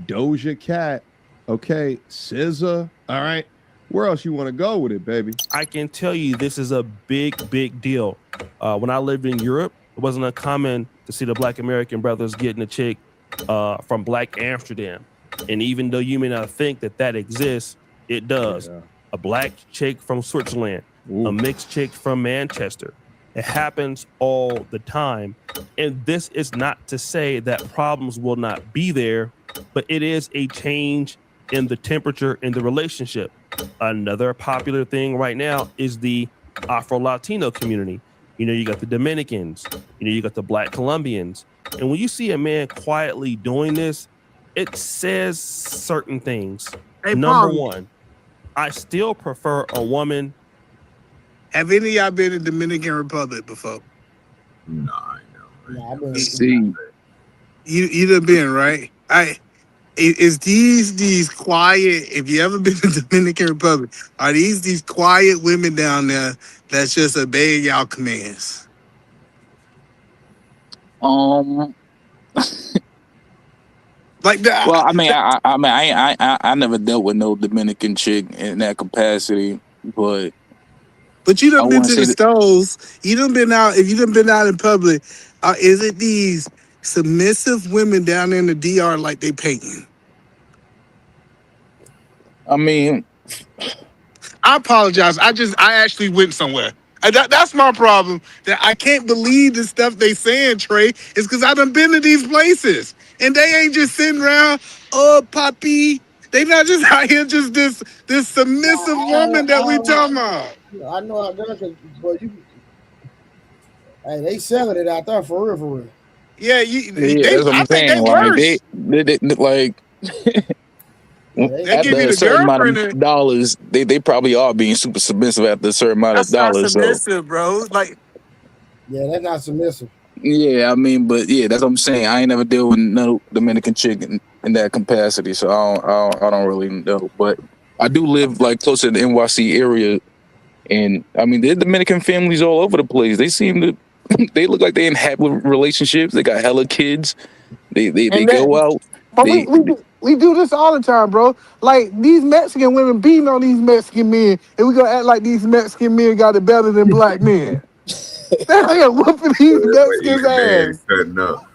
Doja Cat, okay, SZA, all right. Where else you want to go with it, baby? I can tell you this is a big deal. When I lived in Europe, it wasn't uncommon to see the Black American brothers getting a chick from Black Amsterdam. And even though you may not think that exists, it does. Yeah. A Black chick from Switzerland. Ooh. A mixed chick from Manchester. It happens all the time. And this is not to say that problems will not be there, but it is a change in the temperature in the relationship. Another popular thing right now is the Afro-Latino community. You know, you got the Dominicans, you know, you got the Black Colombians. And when you see a man quietly doing this, it says certain things. Hey, Number one, I still prefer a woman. Have any of y'all been in Dominican Republic before? No, I know. You done been, right? is these quiet? If you ever been to Dominican Republic, are these quiet women down there that's just obeying y'all commands? Like that. Well, I mean, I never dealt with no Dominican chick in that capacity, but you I done been want to to say the that. stores. You done been out. If you done been out in public, is it these submissive women down there in the DR like they painting? I mean, I apologize. I actually went somewhere. That's my problem. That I can't believe the stuff they saying, Trey. Is because I done been to these places. And they ain't just sitting around, oh, puppy. They not just out here just this submissive woman that we talking about. I know how that, but hey, they selling it out there for real. Yeah, that's what I I'm think they saying. Like worse. they like. They After give you a the certain amount girlfriend. of dollars, they probably are being super submissive after a certain amount of That's not dollars. So submissive, bro. Like, yeah, that's not submissive. yeah, I mean, but yeah, that's what I'm saying. I ain't never deal with no Dominican chick in that capacity, so I don't really know. But I do live like close to the NYC area, and I mean, there's Dominican families all over the place. They seem to, they look like they in happy relationships. They got hella kids. They go out. But we do this all the time, bro. Like these Mexican women beating on these Mexican men, and we gonna act like these Mexican men got it better than black men. They ain't whooping these Mexicans' ass. Cutting up.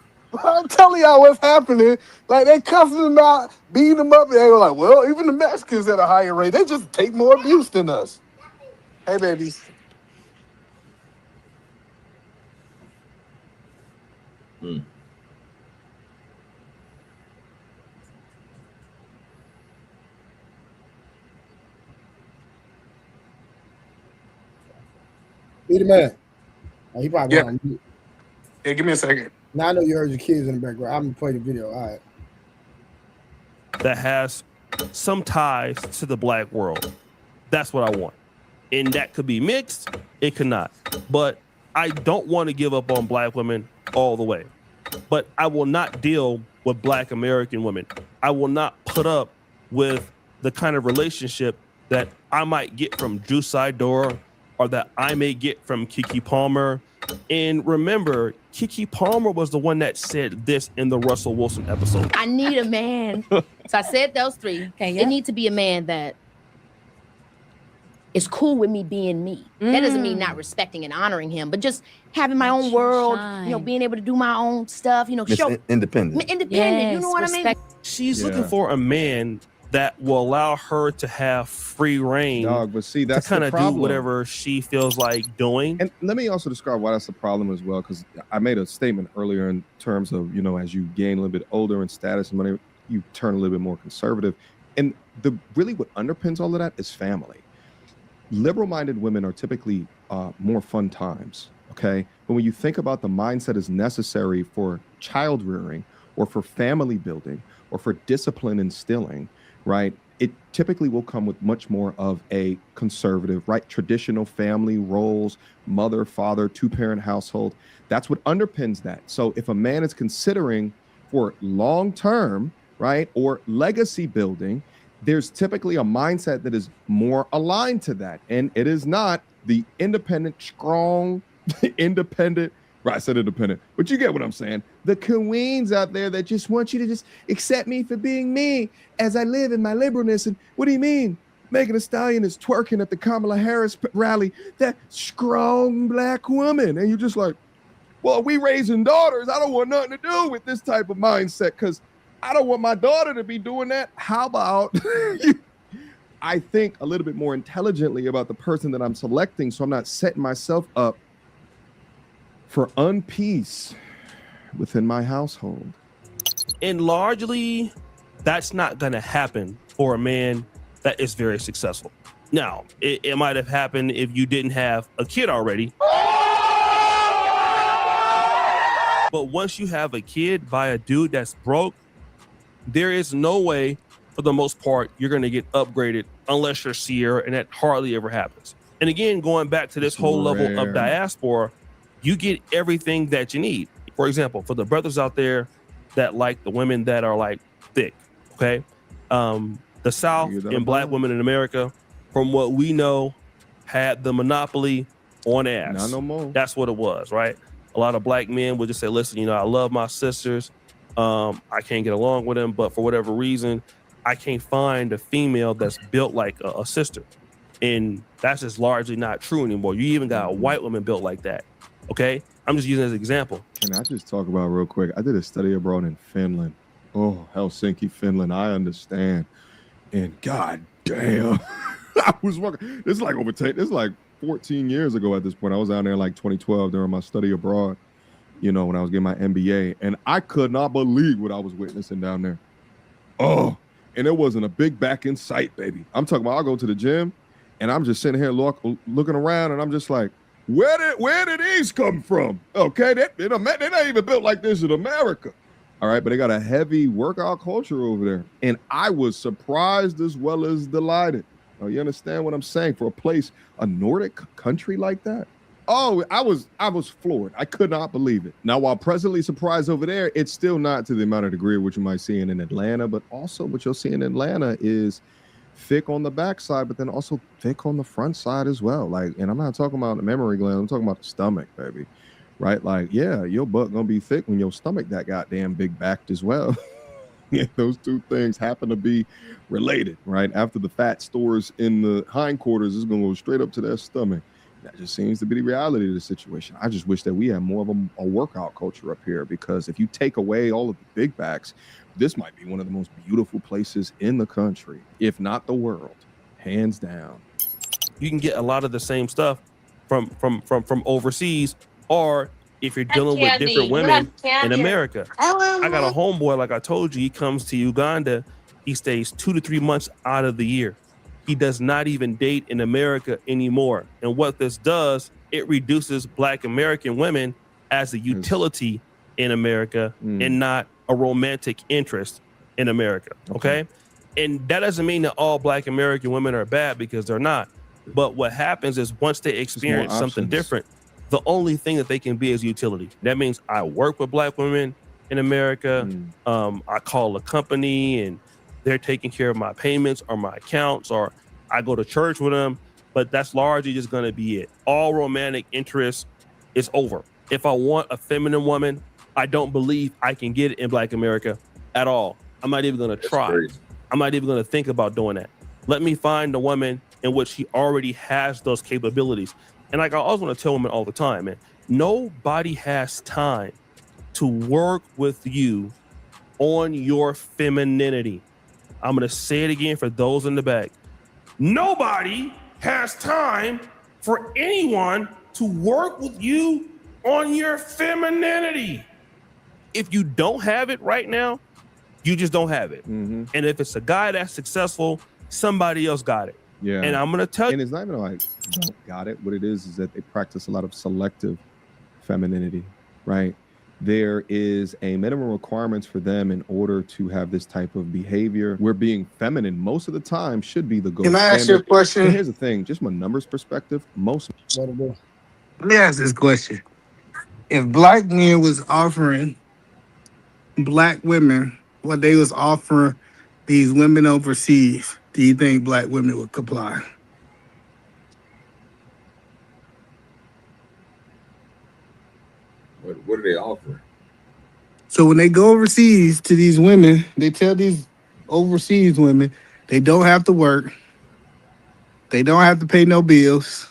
I'm telling y'all what's happening. Like they cussing them out, beating them up, and they were like, well, even the Mexicans at a higher rate. They just take more abuse than us. Hey, babies. Be the man. Oh, he probably Yeah. on mute. Yeah, give me a second. Now I know you heard your kids in the background. I'm gonna play the video. All right. That has some ties to the black world. That's what I want. And that could be mixed, it could not. But I don't want to give up on black women all the way. But I will not deal with black American women. I will not put up with the kind of relationship that I might get from Drew Sidor or that I may get from Keke Palmer. And remember, Keke Palmer was the one that said this in the Russell Wilson episode. I need a man. So I said those three. Okay, yeah. It needs to be a man that is cool with me being me. That doesn't mean not respecting and honoring him, but just having my own world, you know, being able to do my own stuff, you know, show independent. Independent, you know what I mean? She's looking for a man that will allow her to have free reign. Dog, but see, that's to kind the of do problem. whatever she feels like doing. And let me also describe why that's the problem as well, because I made a statement earlier in terms of, you know, as you gain a little bit older in status and money, you turn a little bit more conservative. And the really what underpins all of that is family. Liberal-minded women are typically more fun times, okay? But when you think about the mindset is necessary for child rearing or for family building or for discipline instilling, right? It typically will come with much more of a conservative, right? Traditional family roles, mother, father, two-parent household. That's what underpins that. So if a man is considering for long-term, right, or legacy building, there's typically a mindset that is more aligned to that. And it is not the independent, strong, independent, right, I said independent, but you get what I'm saying. The queens out there that just want you to just accept me for being me as I live in my liberalness. And what do you mean? Megan Thee Stallion is twerking at the Kamala Harris rally, that strong black woman. And you're just like, well, we raising daughters. I don't want nothing to do with this type of mindset because I don't want my daughter to be doing that. How about I think a little bit more intelligently about the person that I'm selecting so I'm not setting myself up for unpeace within my household. And largely, that's not going to happen for a man that is very successful. Now, it might have happened if you didn't have a kid already. But once you have a kid by a dude that's broke, there is no way, for the most part, you're going to get upgraded unless you're Sierra, and that hardly ever happens. And again, going back to this whole level of diaspora, you get everything that you need. For example, for the brothers out there that like the women that are like thick, Okay. The South and black women in America, from what we know, had the monopoly on ass. Not no more. That's what it was, right? A lot of black men would just say, listen, you know, I love my sisters. I can't get along with them, but for whatever reason, I can't find a female that's built like a sister. And that's just largely not true anymore. You even got a white woman built like that. Okay. I'm just using it as an example. Can I just talk about real quick? I did a study abroad in Finland. Oh, Helsinki, Finland. I understand. And god damn, I was walking. This is like this is like 14 years ago at this point. I was out there in like 2012 during my study abroad, you know, when I was getting my MBA. And I could not believe what I was witnessing down there. Oh, and it wasn't a big back in sight, baby. I'm talking about I'll go to the gym and I'm just sitting here looking around and I'm just like, where did these come from? Okay, they're not even built like this in America. All right, but they got a heavy workout culture over there. And I was surprised as well as delighted. Oh, you understand what I'm saying? For a place, a Nordic country like that? Oh, I was floored. I could not believe it. Now, while presently surprised over there, it's still not to the amount of degree of what you might see in Atlanta, but also what you'll see in Atlanta is thick on the backside, but then also thick on the front side as well. Like, and I'm not talking about the mammary gland, I'm talking about the stomach, baby. Right? Like, yeah, your butt gonna be thick when your stomach that goddamn big backed as well. Yeah, those two things happen to be related, right? After the fat stores in the hindquarters is gonna go straight up to their stomach. That just seems to be the reality of the situation. I just wish that we had more of a workout culture up here, because if you take away all of the big backs, this might be one of the most beautiful places in the country, if not the world, hands down. You can get a lot of the same stuff from overseas, or if you're dealing with different women in America. I got a homeboy, like I told you, he comes to Uganda. He stays 2 to 3 months out of the year. He does not even date in America anymore. And what this does, it reduces Black American women as a utility in America and not a romantic interest in America. Okay. And that doesn't mean that all Black American women are bad, because they're not. But what happens is once they experience something different, the only thing that they can be is utility. That means I work with Black women in America. I call a company and they're taking care of my payments or my accounts, or I go to church with them, but that's largely just going to be it. All romantic interest is over. If I want a feminine woman, I don't believe I can get it in Black America at all. I'm not even going to try. I'm not even going to think about doing that. Let me find a woman in which she already has those capabilities. And like I always want to tell women all the time, man, nobody has time to work with you on your femininity. I'm going to say it again for those in the back. Nobody has time for anyone to work with you on your femininity. If you don't have it right now, you just don't have it. And if it's a guy that's successful, somebody else got it. Yeah. And I'm going to tell you. And it's not even like, got it. What it is that they practice a lot of selective femininity, right? There is a minimum requirements for them in order to have this type of behavior, where being feminine most of the time should be the gold Can I standard. ask you a question? And here's the thing, just from a numbers perspective, Let me ask this question. If Black men was offering Black women what they was offering these women overseas, do you think Black women would comply? What are they offering? So when they go overseas to these women, they tell these overseas women they don't have to work. They don't have to pay no bills.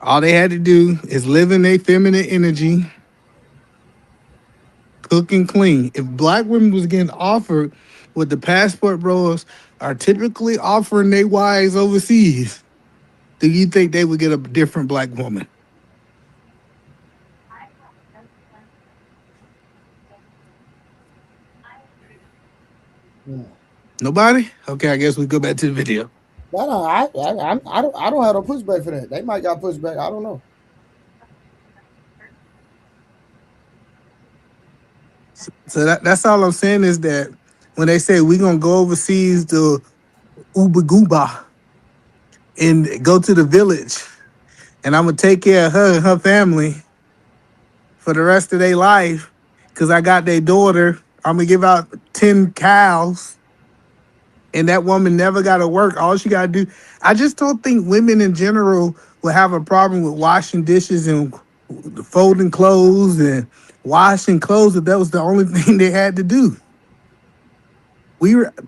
All they had to do is live in their feminine energy, cook and clean. If Black women was getting offered what the passport bros are typically offering their wives overseas, do you think they would get a different Black woman? Nobody? Okay, I guess we go back to the video. No, I don't have no pushback for that. They might got pushback. I don't know. So that's all I'm saying is that when they say we're gonna go overseas to Uba Gooba and go to the village, and I'm gonna take care of her and her family for the rest of their life, because I got their daughter I'm gonna give out 10 cows, and that woman never got to work. All she got to do. I just don't think women in general will have a problem with washing dishes and folding clothes and washing clothes if that was the only thing they had to do.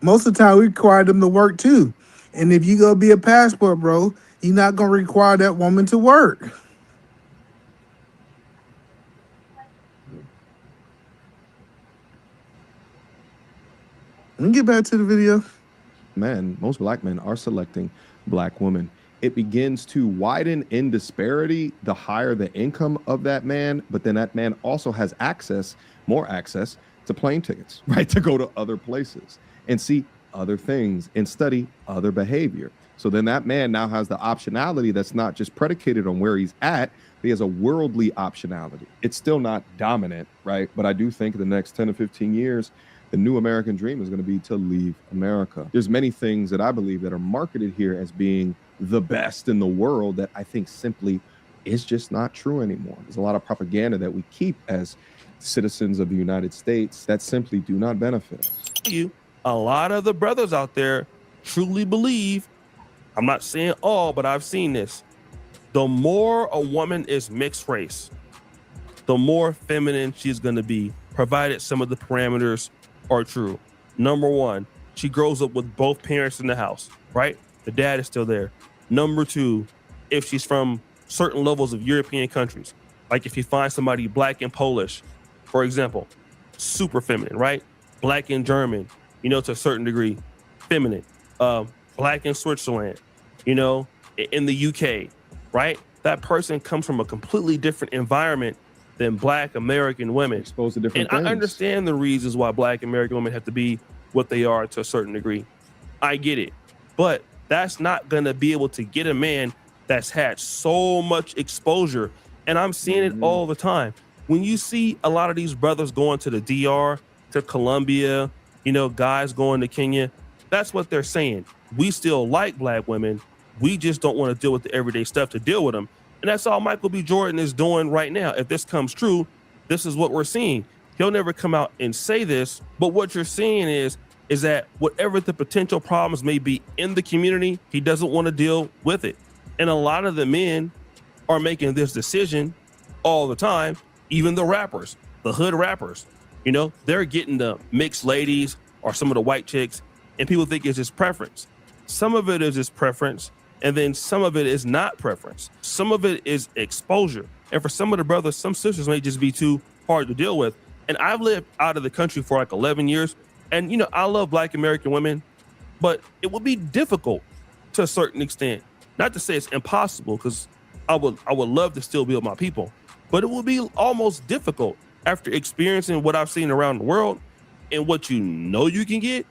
Most of the time we require them to work too. And if you go be a passport bro, you're not gonna require that woman to work. Let me get back to the video. Most black men are selecting black women. It begins to widen in disparity the higher the income of that man, but then that man also has more access to plane tickets, right? To go to other places and see other things and study other behavior. So then that man now has the optionality that's not just predicated on where he's at, but he has a worldly optionality. It's still not dominant, right? But I do think in the next 10 to 15 years, the new American dream is going to be to leave America. There's many things that I believe that are marketed here as being the best in the world that I think simply is just not true anymore. There's a lot of propaganda that we keep as citizens of the United States that simply do not benefit us. A lot of the brothers out there truly believe, I'm not saying all, but I've seen this. The more a woman is mixed race, the more feminine she's going to be, provided some of the parameters are true. Number one, she grows up with both parents in the house, right? The dad is still there. Number two, if she's from certain levels of European countries, like if you find somebody black and Polish, for example, super feminine, right? Black and German, to a certain degree, feminine. Black in Switzerland, in the UK, right? That person comes from a completely different environment than black American women. Exposed to different things. I understand the reasons why black American women have to be what they are to a certain degree. I get it. But that's not gonna be able to get a man that's had so much exposure. And I'm seeing it all the time. When you see a lot of these brothers going to the DR, to Colombia, guys going to Kenya, that's what they're saying. We still like black women. We just don't want to deal with the everyday stuff to deal with them. And that's all Michael B. Jordan is doing right now. If this comes true, this is what we're seeing. He'll never come out and say this, but what you're seeing is that whatever the potential problems may be in the community, he doesn't want to deal with it. And a lot of the men are making this decision all the time, even the rappers, the hood rappers. They're getting the mixed ladies or some of the white chicks, and people think it's just preference. Some of it is just preference, and then some of it is not preference. Some of it is exposure. And for some of the brothers, some sisters may just be too hard to deal with. And I've lived out of the country for like 11 years. And, I love black American women, but it would be difficult to a certain extent. Not to say it's impossible, because I would love to still be with my people, but it would be almost difficult after experiencing what I've seen around the world and what you can get,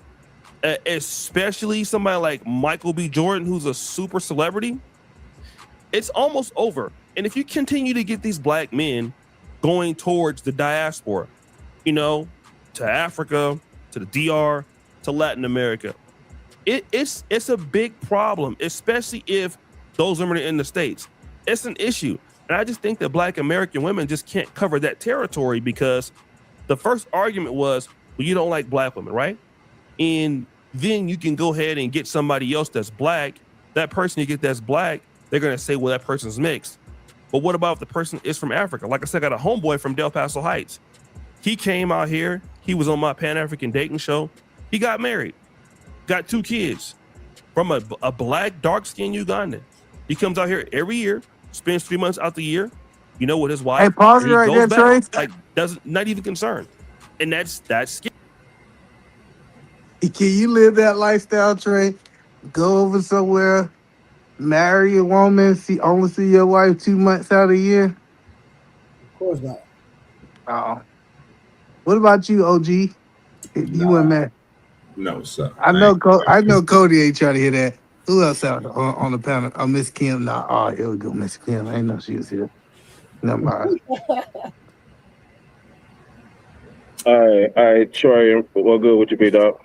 especially somebody like Michael B. Jordan, who's a super celebrity. It's almost over. And if you continue to get these black men going towards the diaspora, to Africa, to the DR, to Latin America, it's a big problem, especially if those women are in the States. It's an issue. And I just think that black American women just can't cover that territory, because the first argument was, well, you don't like black women, right? And then you can go ahead and get somebody else that's black. That person you get that's black, they're going to say, well, that person's mixed. But what about if the person is from Africa? Like I said, I got a homeboy from Del Paso Heights. He came out here. He was on my Pan-African dating show. He got married, got 2 kids from a black, dark-skinned Ugandan. He comes out here every year, spends 3 months out the year, with his wife. Hey, pause it He right goes there, back, Trey. Not even concerned. And that's scary. Can you live that lifestyle, Trey? Go over somewhere, marry a woman, only see your wife 2 months out of the year? Of course not. Oh. What about you, OG? You went mad. No, sir. I know Cody ain't trying to hear that. Who else out on the panel? Oh, Miss Kim. Nah, oh, here we go, Miss Kim. I ain't know she was here. Never mind. All right, Troy, what good with you, B-Dog?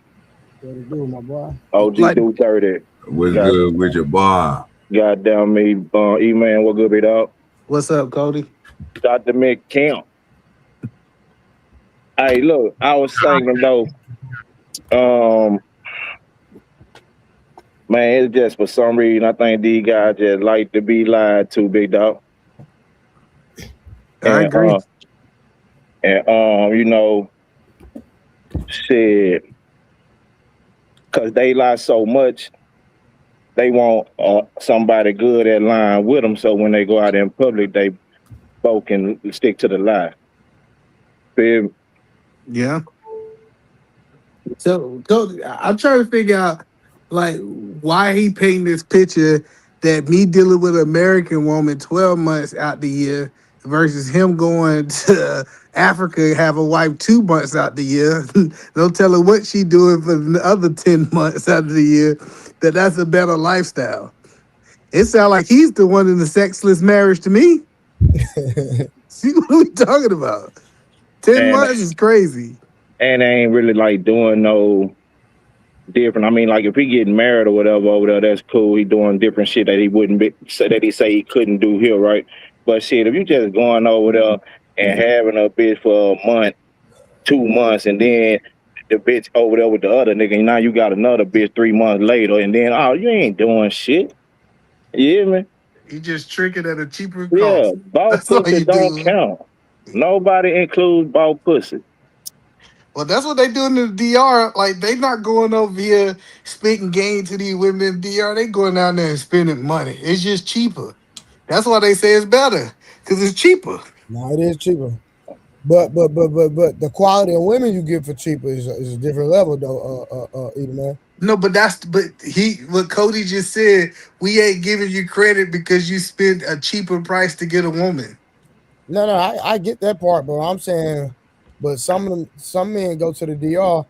What to do, my boy? OG 230. What's good with your boy? Goddamn me, E-Man, what good, B-Dog? What's up, Cody? Dr. McKim. Hey, look, I was thinking though, um, man, it's just for some reason I think these guys just like to be lied to, big dog. I agree. You know, shit, because they lie so much, they want somebody good at lying with them. So when they go out in public, they both can stick to the lie. Feel me? Yeah. So I'm trying to figure out like why he painting this picture that me dealing with an American woman 12 months out the year versus him going to Africa have a wife 2 months out the year. Don't tell her what she doing for the other 10 months out of the year. That's a better lifestyle. It sounds like he's the one in the sexless marriage to me. See what are we talking about? 10 months is crazy. And they ain't really like doing no different. I mean, like if he getting married or whatever over there, that's cool. He doing different shit that he wouldn't be, so that he say he couldn't do here, right? But shit, if you just going over there and having a bitch for a month, 2 months, and then the bitch over there with the other nigga, and now you got another bitch 3 months later, and then you ain't doing shit. You hear me? You just tricking at a cheaper cost. Yeah, ball pussy don't count. Nobody includes ball pussy. Well, that's what they doing in the DR. Like, they not going over here spitting game to these women in the DR. They going down there and spending money. It's just cheaper. That's why they say it's better, because it's cheaper. No, it is cheaper. But the quality of women you get for cheaper is a different level, though, either man. No, but what Cody just said, we ain't giving you credit because you spent a cheaper price to get a woman. No, I get that part, but I'm saying, but some men go to the DR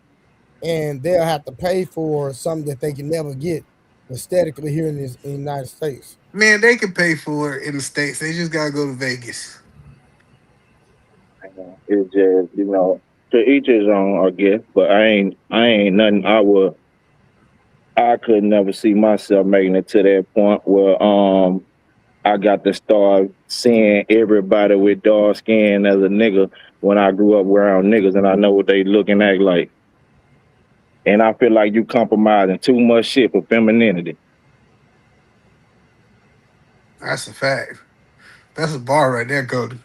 and they'll have to pay for something that they can never get aesthetically here in the United States. Man, they can pay for it in the States. They just gotta go to Vegas. It's just, to each his own, I guess. But I ain't nothing. I could never see myself making it to that point where I got to start seeing everybody with dark skin as a nigga when I grew up around niggas and I know what they look and act like. And I feel like you compromising too much shit for femininity. That's a fact. That's a bar right there, Cody.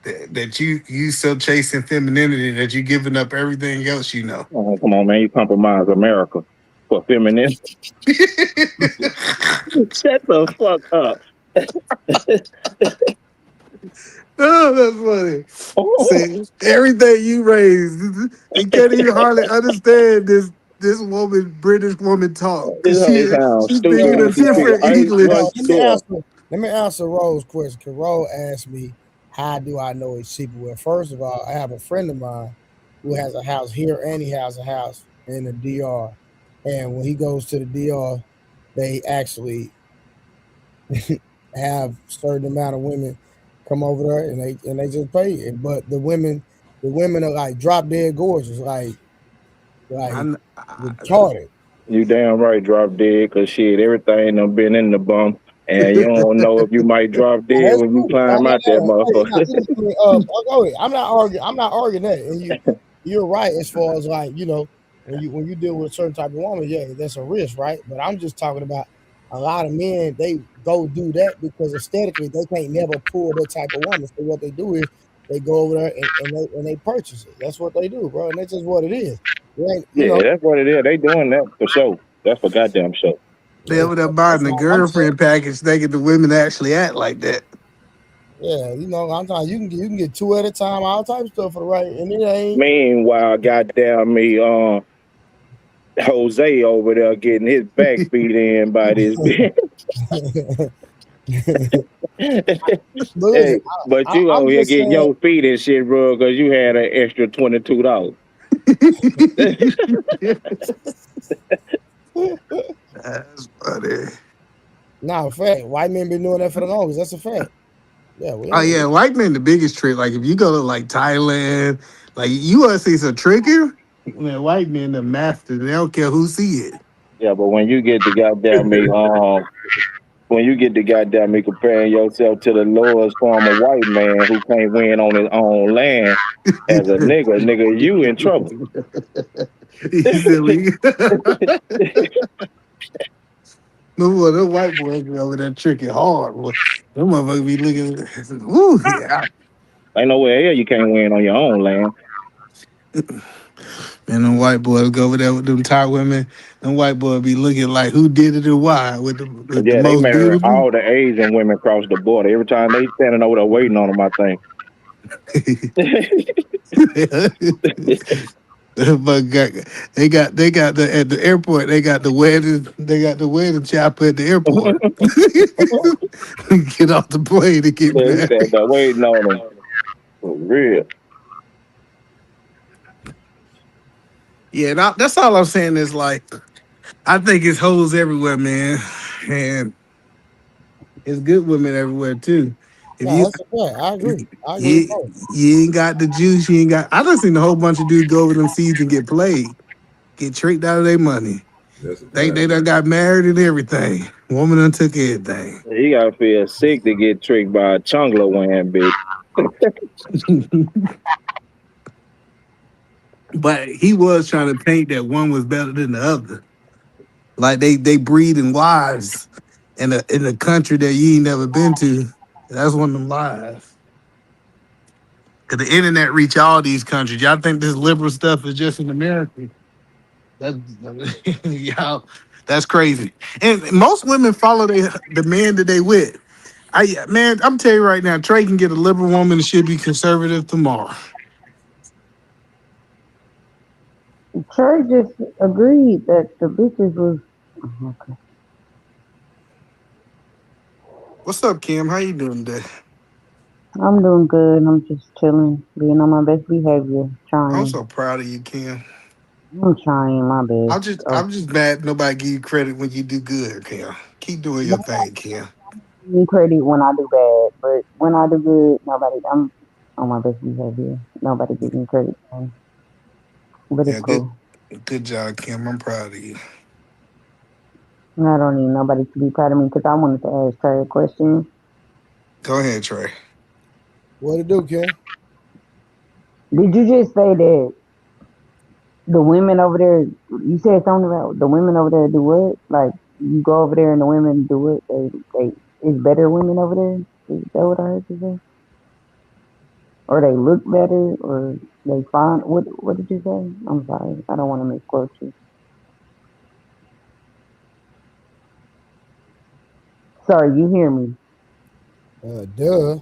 That you so chasing femininity that you giving up everything else you know. Oh, come on, man. You compromise America for femininity. Shut the fuck up. Oh, that's funny. See, everything you raised, you can't even hardly understand this British woman talk. She's speaking a different English. Let me answer Rose's question. Because Rose asked me, how do I know it's cheaper? Well, first of all, I have a friend of mine who has a house here and he has a house in the DR. And when he goes to the DR, they actually have a certain amount of women come over there and they just pay it. But the women are like drop dead gorgeous, like retarded. You damn right, drop dead, because shit, everything done been in the bum, and you don't know if you might drop dead when you climb out that motherfucker. I'm not arguing that, and you're right as far as like when you deal with a certain type of woman, yeah, that's a risk, right? But I'm just talking about a lot of men, they go do that because aesthetically they can't never pull that type of woman. So what they do is they go over there and they purchase it. That's what they do, bro, and that's just what it is. That's what it is. They doing that for sure. That's for goddamn sure. They over there buying the girlfriend package, thinking the women actually act like that. Yeah, I'm talking. You can get two at a time, all types of stuff for the right, and it ain't. Meanwhile, goddamn me, Jose over there getting his back beat in by this bitch. Hey, but you over here getting your feet and shit, bro, because you had an extra $22. That's funny. Nah, fact. White men been doing that for the longest. That's a fact. Yeah. White men the biggest trick. Like if you go to like Thailand, like you want to see some tricking, man, white men the master. They don't care who see it. Yeah, but when you get the goddamn me, when you get the goddamn me comparing yourself to the lowest form of white man who can't win on his own land as a nigga, you in trouble. He's silly. The white boys be over there tricking hard. Boy. Them motherfuckers be looking. Woo, yeah. Ain't no way hell you can't win on your own land. And them white boys go over there with them tight women. Them white boys be looking like who did it and why with the Yeah, they most marry beautiful. all the Asian women across the border. Every time they standing over there waiting on them, I think. They got the at the airport. They got the wedding chopper at the airport. Get off the plane to get married. They're waiting on them. For real. Yeah, that's all I'm saying is like, I think it's hoes everywhere, man, and it's good women everywhere too. If No, that's okay. I agree. you ain't got the juice, you ain't got. I done seen a whole bunch of dudes go over them seas and get played, get tricked out of their money. They done got married and everything. Woman done took everything. You gotta feel sick to get tricked by a chungler wearing bitch. But he was trying to paint that one was better than the other. Like they breeding wives in a country that you ain't never been to. That's one of them lies. Cause the internet reach all these countries. Y'all think this liberal stuff is just in America? Y'all, that's crazy. And most women follow the man that they with. I'm telling you right now, Trey can get a liberal woman and she'll be conservative tomorrow. Trey just agreed that the bitches was okay. What's up, Kim? How you doing today? I'm doing good. I'm just chilling, being on my best behavior, trying. I'm so proud of you, Kim. I'm trying my best. I'm just mad nobody give you credit when you do good, Kim. Keep doing your thing, Kim. Credit when I do bad, but when I do good, nobody. I'm on my best behavior. Nobody gives me credit. But it's cool. Good job, Kim. I'm proud of you. I don't need nobody to be proud of me because I wanted to ask Trey a question. Go ahead, Trey. What it do, Kim? Did you just say that the women over there? You said something about the women over there do what? Like you go over there and the women do what? They it's better women over there. Is that what I heard you say? Or they look better, or they find what did you say? I'm sorry, I don't want to misquote you. Sorry, you hear me? Duh.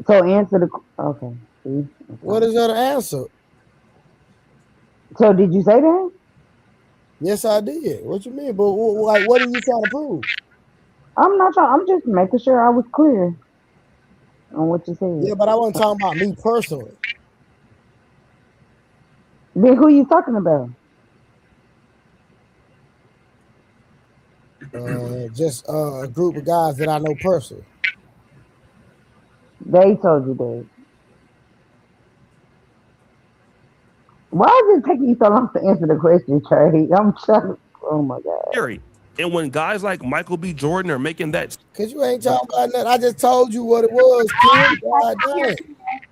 So answer the okay. See? What is that answer? So did you say that? Yes, I did. What you mean? But like, what are you trying to prove? I'm not trying. I'm just making sure I was clear on what you said. Yeah, but I wasn't talking about me personally. Then who you talking about? Just a group of guys that I know personally. They told you that. Why is it taking you so long to answer the question, Trey? I'm trying to, oh my God. And when guys like Michael B. Jordan are making that, because you ain't talking about nothing. I just told you what it was, Kim. God damn.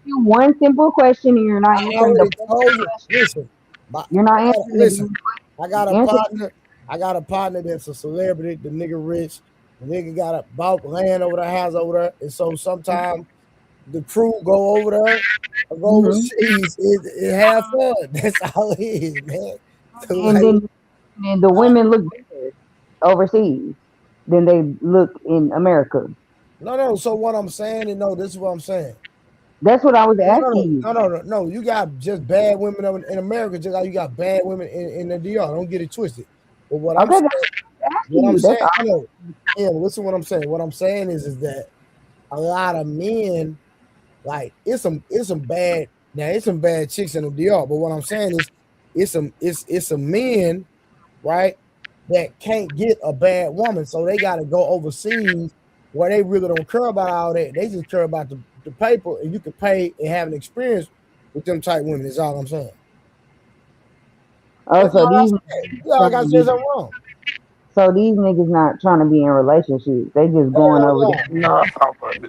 You one simple question and you're not answering the question. Listen, you're not answering. Listen, I got a partner. I got a partner that's a celebrity. The nigga rich. The nigga got a bought land over the house over there, and so sometimes the crew go over there, or go overseas. It have fun. That's all it is, man. So and then the women look better overseas than they look in America. No. So what I'm saying, and no, this is what I'm saying. That's what I was asking you. No. You got just bad women in America, just like you got bad women in the DR. Don't get it twisted. But what I'm saying, listen what I'm saying. What I'm saying is that a lot of men, like it's some bad chicks in the DR. But what I'm saying is it's some men, right, that can't get a bad woman, so they got to go overseas where they really don't care about all that. They just care about the paper, and you can pay and have an experience with them type women. Is all I'm saying. Oh, so these like I said something wrong. So these niggas not trying to be in relationships. They just going over there. No,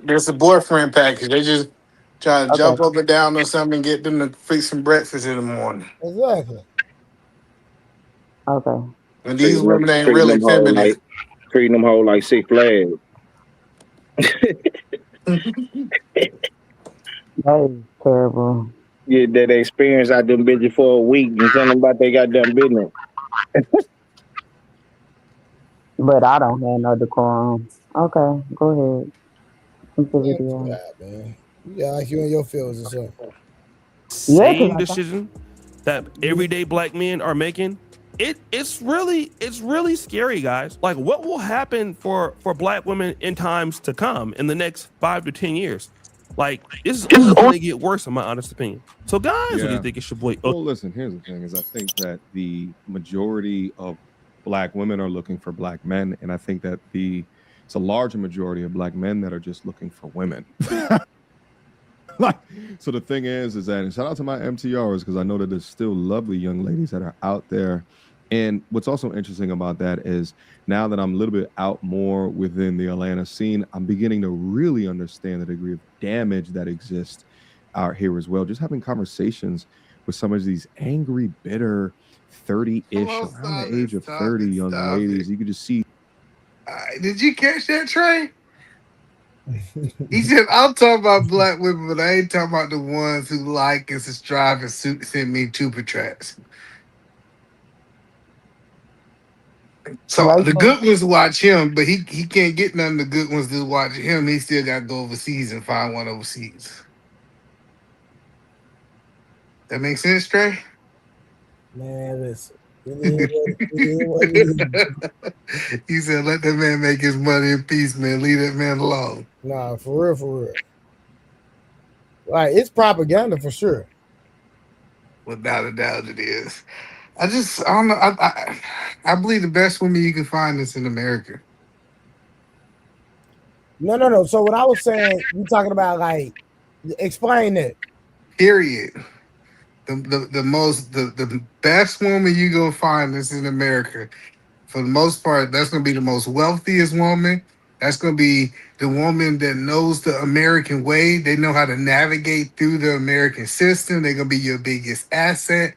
there's a boyfriend package. They just trying to jump Okay. up and down or something and get them to fix some breakfast in the morning. Exactly. Okay. And these women ain't really feminine. Treating them whole like Six Flags. That is terrible. Get that experience out them bitches for a week and tell them about they goddamn business. But I don't have no decorum. Okay, go ahead. Keep the video. Yeah, man. Yeah, like you and your feelings and stuff. Yeah, 'cause Same decision that everyday black men are making. It's really scary, guys. Like, what will happen for black women in times to come in the next 5 to 10 years? Like, this is only going to get worse, in my honest opinion. So, guys, what do you think? It's your boy. Well, listen, here's the thing: is I think that the majority of black women are looking for black men, and I think that it's a larger majority of black men that are just looking for women. Like, so the thing is that, and shout out to my MTRs, because I know that there's still lovely young ladies that are out there. And what's also interesting about that is now that I'm a little bit out more within the Atlanta scene, I'm beginning to really understand the degree of damage that exists out here as well. Just having conversations with some of these angry, bitter 30-ish, around the age of 30 young ladies. You could just see. Did you catch that, Trey? He said, I'm talking about black women, but I ain't talking about the ones who like and subscribe and send me super tracks. So the good ones watch him, but he can't get none of the good ones to watch him. He still got to go overseas and find one overseas. That makes sense, Trey? Man, listen. He said, let that man make his money in peace, man. Leave that man alone. Nah, for real. Like, it's propaganda for sure. Without a doubt it is. I don't know. I believe the best woman you can find is in America. No. So what I was saying, you talking about, like, explain that. Period. The best woman you gonna find is in America. For the most part, that's gonna be the most wealthiest woman. That's gonna be the woman that knows the American way. They know how to navigate through the American system. They're gonna be your biggest asset.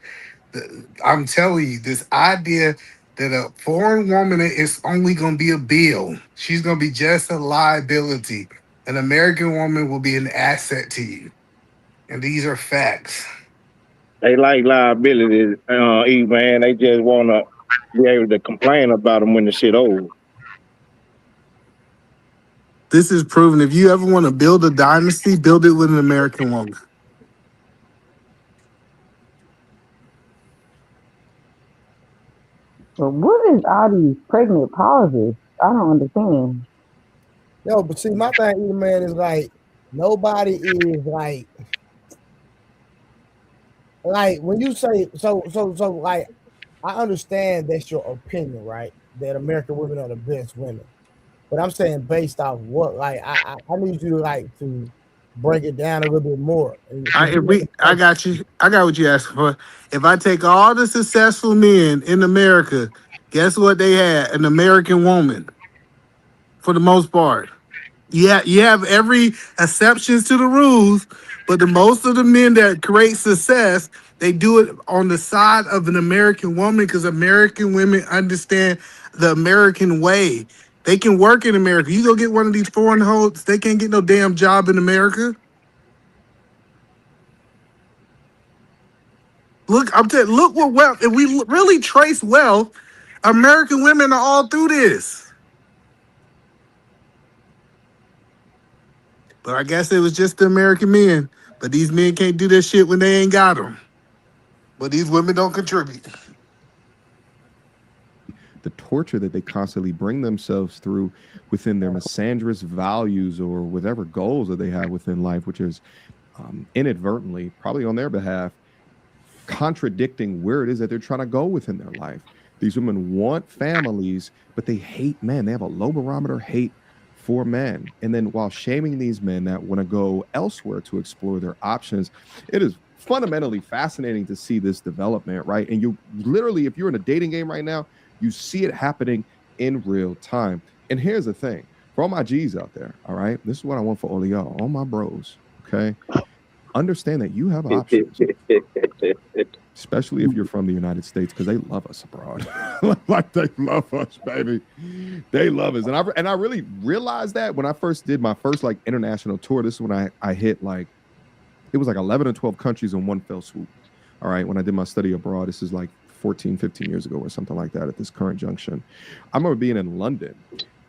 I'm telling you, this idea that a foreign woman is only gonna be a bill. She's gonna be just a liability. An American woman will be an asset to you. And these are facts. They like liabilities, man. They just want to be able to complain about them when the shit over. This is proven. If you ever want to build a dynasty, build it with an American woman. But what is all these pregnant pauses? I don't understand. No, but see, my thing, man, is like nobody is like when you say so like I understand that's your opinion, right? That American women are the best women. But I'm saying based off what, like I need you to break it down a little bit more. I got you. I got what you asked for. If I take all the successful men in America, guess what they had? An American woman, for the most part. Yeah, you have every exceptions to the rules, but the most of the men that create success, they do it on the side of an American woman because American women understand the American way. They can work in America. You go get one of these foreign hoes, they can't get no damn job in America. Look, I'm telling you, look what wealth. If we really trace wealth, American women are all through this. But I guess it was just the American men. But these men can't do that shit when they ain't got them. But these women don't contribute. The torture that they constantly bring themselves through within their misandrous values or whatever goals that they have within life, which is inadvertently, probably on their behalf, contradicting where it is that they're trying to go within their life. These women want families, but they hate men. They have a low barometer hate for men. And then while shaming these men that want to go elsewhere to explore their options, it is fundamentally fascinating to see this development, right? And you literally, if you're in a dating game right now, you see it happening in real time. And here's the thing. For all my G's out there, all right? This is what I want for all of y'all, all my bros, okay? Understand that you have options, especially if you're from the United States, because they love us abroad. Like they love us, baby. They love us. And I really realized that when I first did my first like international tour. This is when I hit like, it was like 11 or 12 countries in one fell swoop. All right. When I did my study abroad, this is like 14, 15 years ago or something like that at this current junction. I remember being in London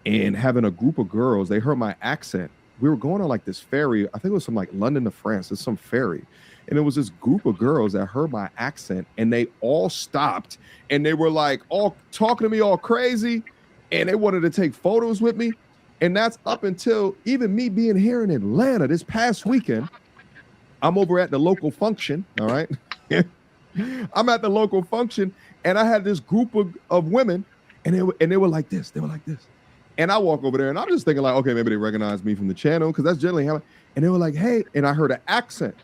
and having a group of girls. They heard my accent. We were going on like this ferry. I think it was from like London to France. It's some ferry. And it was this group of girls that heard my accent and they all stopped and they were like all talking to me all crazy and they wanted to take photos with me. And that's up until even me being here in Atlanta this past weekend. I'm over at the local function. All right. I'm at the local function and I had this group of women and they were like this. They were like this. And I walk over there and I'm just thinking like, okay, maybe they recognize me from the channel because that's generally how. And they were like, hey, and I heard an accent.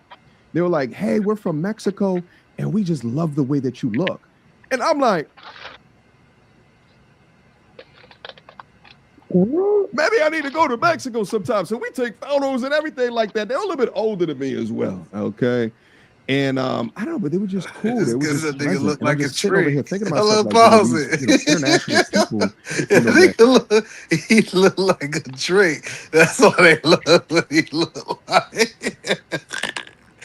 They were like, hey, we're from Mexico and we just love the way that you look. And I'm like, maybe I need to go to Mexico sometime. So we take photos and everything like that. They're a little bit older than me as well. Okay. And I don't know, but they were just cool. They were just nigga look like a sitting over trick. here thinking to I myself, love like, pause these, international people. He look like a trick. That's why they love what he look like.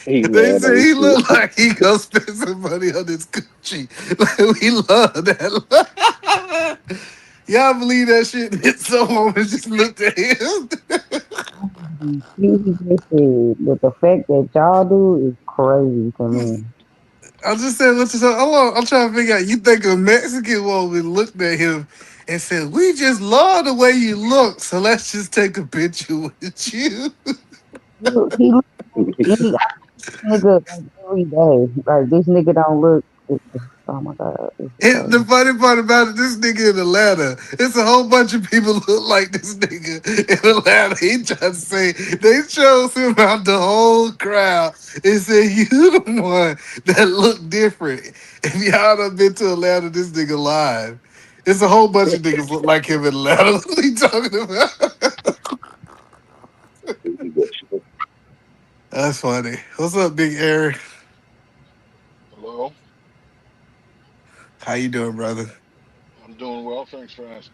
They say he look like he gonna spend some money on his Gucci. Like, we love that. Y'all believe that shit? That some woman just looked at him. But the fact that y'all do is crazy to me. I'm just saying, I'm trying to figure out. You think a Mexican woman looked at him and said, "We just love the way you look, so let's just take a picture with you." He looks like any nigga like every day. Like this nigga don't look. Oh my god! And the funny part about it, this nigga in Atlanta, it's a whole bunch of people look like this nigga in Atlanta. He tried to say they chose him out the whole crowd and said, "You the one that look different." If y'all done been to Atlanta, this nigga live. It's a whole bunch of niggas look like him in Atlanta. What are you talking about? That's funny. What's up, Big Eric? Hello. How you doing, brother? I'm doing well. Thanks for asking.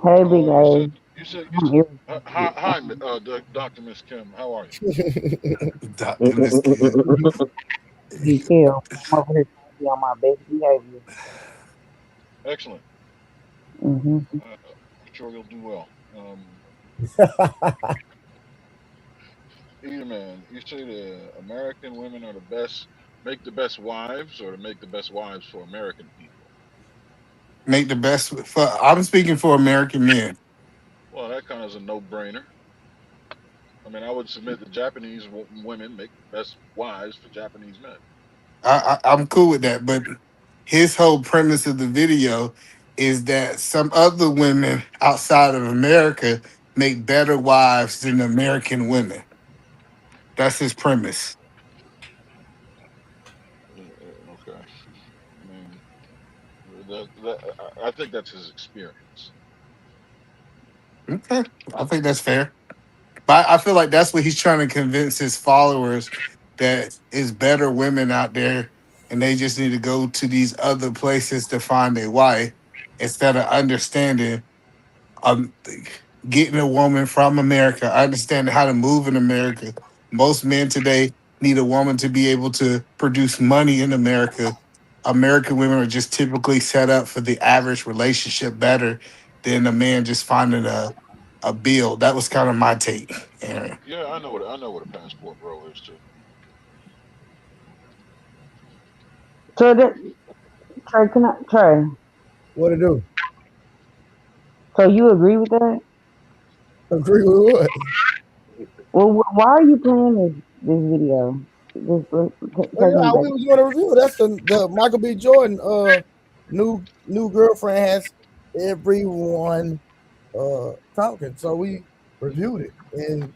Hey, big A. You said, I'm irritated. hi, Dr. Miss Kim. How are you? Dr. Miss Kim. You kill. I'm over here trying to be on my best behavior. Excellent. Mm-hmm. I'm sure you'll do well. Either man, you say the American women are the best, make the best wives, or to make the best wives for American people. Make the best. I'm speaking for American men. Well, that kind of is a no-brainer. I mean, I would submit that Japanese women make the best wives for Japanese men. I'm cool with that, but his whole premise of the video is that some other women outside of America make better wives than American women. That's his premise. Okay. I mean, I think that's his experience. Okay, I think that's fair. But I feel like that's what he's trying to convince his followers, that is better women out there, and they just need to go to these other places to find a wife instead of understanding um getting a woman from America, understanding how to move in America. Most men today need a woman to be able to produce money in America. American women are just typically set up for the average relationship better than a man just finding a bill. That was kind of my take, Aaron. Yeah, I know what a passport bro is too. So Trey, Trey? What to do? So you agree with that? Agree with what? Well, why are you playing this video? We was going to review. That's the Michael B. Jordan new girlfriend has everyone talking. So we reviewed it, and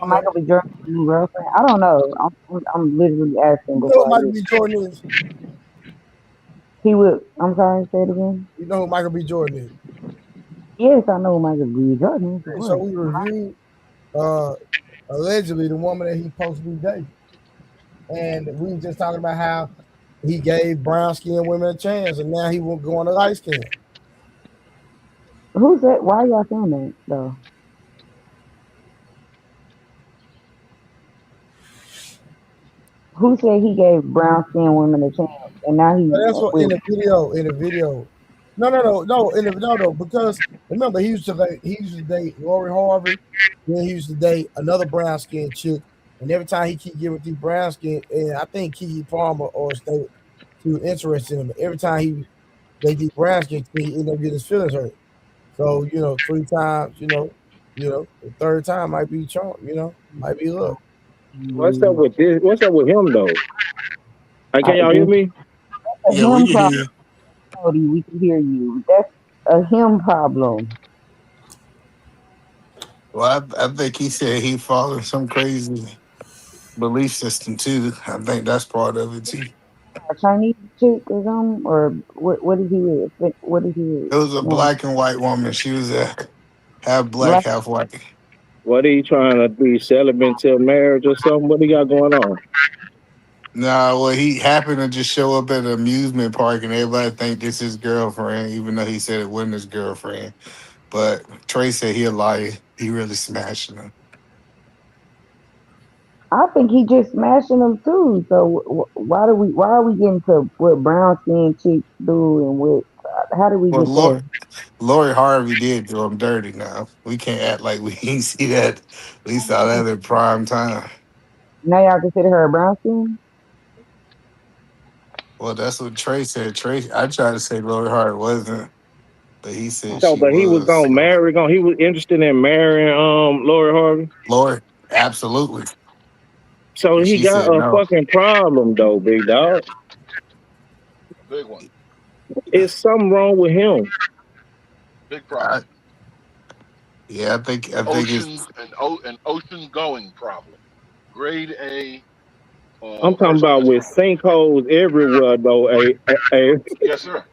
Michael B. Jordan's new girlfriend. I don't know. I'm literally asking. You know what Michael B. Jordan is? He would. I'm sorry. Say it again. You know who Michael B. Jordan is? Yes, I know Michael B. Jordan. Of And so course. we reviewed allegedly the woman that he supposed to be dating, and we were just talking about how he gave brown skinned women a chance, and now he won't go on the light skin. Who said? Why y'all saying that though? Who said he gave brown skinned women a chance, and now he But that's what with? in the video. In the video, no. Because remember, he used to date Lori Harvey, then he used to date another brown skinned chick, and every time he keep giving these brown skin, and I think Keke Palmer or State, she was interested in him. Every time they did brown skin, he ended up getting his feelings hurt. So 3 times, the third time might be charm, might be luck. What's up with this? What's up with him though? Can y'all hear That's me? a Yeah, we him can hear problem. you. Cody. We can hear you. That's a him problem. Well, I think he said he followed some crazy belief system too. I think that's part of it too. A Chinese chick or something, or what? What is he with? What is he with? It was a No, black and white woman. She was half black, black. half white. What are you trying to be celibate till marriage or something? What do you got going on? Nah, well, he happened to just show up at an amusement park, and everybody think this is his girlfriend, even though he said it wasn't his girlfriend. But Trey said he a liar. He really smashing her. I think he just smashing them too. So why do we? Why are we getting to what brown skin chicks do and what? How do we Well, get there? Lori Harvey did do him dirty. Now we can't act like we didn't see that. We saw that in prime time. Now y'all consider her a brown skin? Well, that's what Trey said. Trey, I tried to say Lori Harvey wasn't, but he said So, she but he was was. gonna So marry. He was interested in marrying Lori Harvey. Lori, absolutely, So and he she got said a no. fucking problem though, big dog. Big one. It's something wrong with him. Big I, problem. yeah, I think it's An ocean going problem. Grade A I'm talking personal about with misconduct. sinkholes everywhere though. Yes, sir.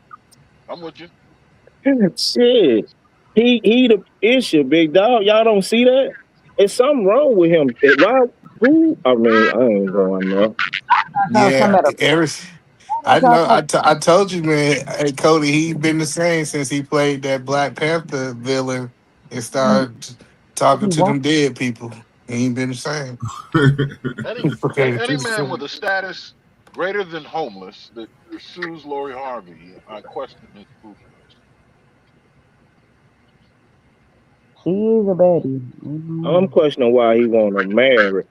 I'm with you. Shit. He the issue, big dog. Y'all don't see that? It's something wrong with him. Why? Who? I mean, I ain't going there. I was talking yeah. about a. I Y'all know. talking I told you, man. Hey, Cody, he been the same since he played that Black Panther villain and about, started talking he to won't. them dead people. He ain't been the same. Any He played any through the man film. with a status greater than homeless that pursues Lori Harvey, I question his truthfulness. She is a baddie. I'm questioning why he want to marry.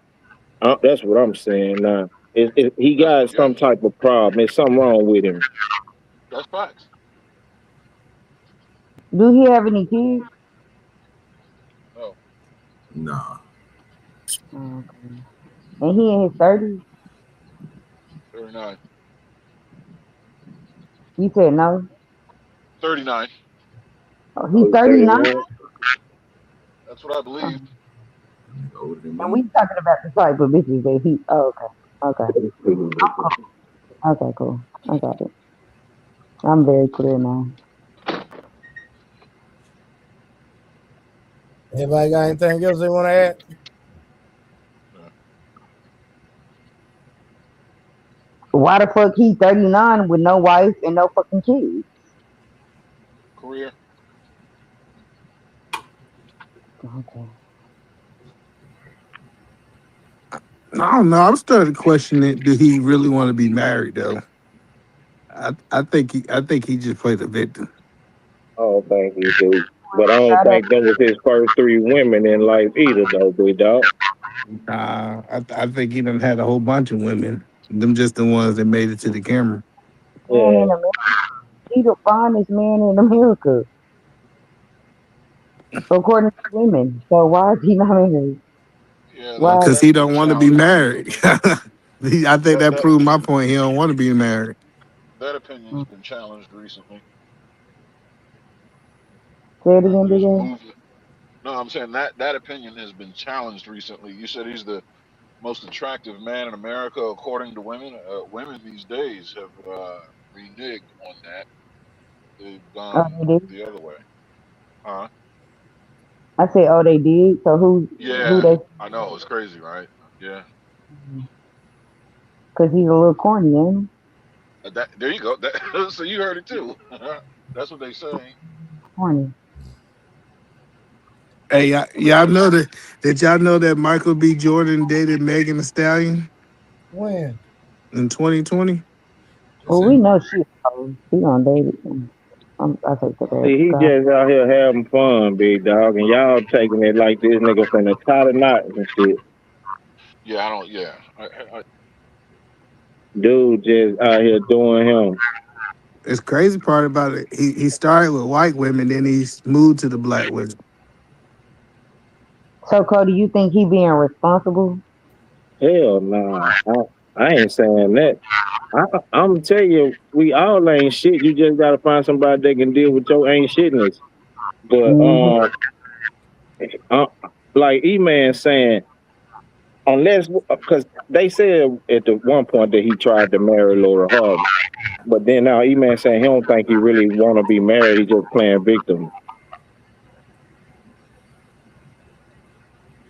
That's what I'm saying now. He got some type of problem. There's something wrong with him. That's facts. Do he have any kids? No, Nah. Oh, okay. And he in his 30s? 39. You said no? 39. Oh, he's Oh, 39? 39. That's what I believe. Older than And me. we talking about the type of bitches that he. Oh, okay. Okay. Okay, cool. I got it. I'm very clear now. Anybody got anything else they want to add? Why the fuck he 39 with no wife and no fucking kids? Career. Okay. I don't know. I'm starting to question it. Do he really want to be married though? I think he just played a victim. I don't think he do. But I don't think that was his first 3 women in life either, though, big dog. I think he done had a whole bunch of women. Them just the ones that made it to the camera. Man Yeah. in America. He the finest man in America, according to women. So why is he not married? Yeah, Why? Because that's he been don't want to be challenged married. recently. I think That that that proved my point. He don't want to be married. that opinion's been challenged recently. Say it again, There's a big movement. No, I'm saying that opinion has been challenged recently. You said he's the most attractive man in America, according to women. Women these days have reneged on that. They've Oh, gone they did. the other way. Huh? I said, oh, they did. So who Yeah, they? I know. It's crazy, right? Yeah. Because he's a little corny, ain't That there you go. That, so you heard it too. That's what they say. he? Corny. Hey, y'all know that? Did y'all know that Michael B. Jordan dated Megan Thee Stallion When? in 2020? Well, we know she gonna date it. I take the See, bad. he God. just out here having fun, big dog, and y'all taking it like this nigga finna tie the knot and shit. Yeah, I don't. Yeah, Dude just out here doing him. It's crazy part about it. He started with white women, then he's moved to the black women. So, Cody, you think he being responsible? Hell nah, I ain't saying that. I'm tell you, we all ain't shit. You just gotta find somebody that can deal with your ain't shitness. But Mm-hmm. uh, like E-Man saying, unless because they said at the one point that he tried to marry Lori Harvey, but then now E-Man saying he don't think he really want to be married. He just playing victim.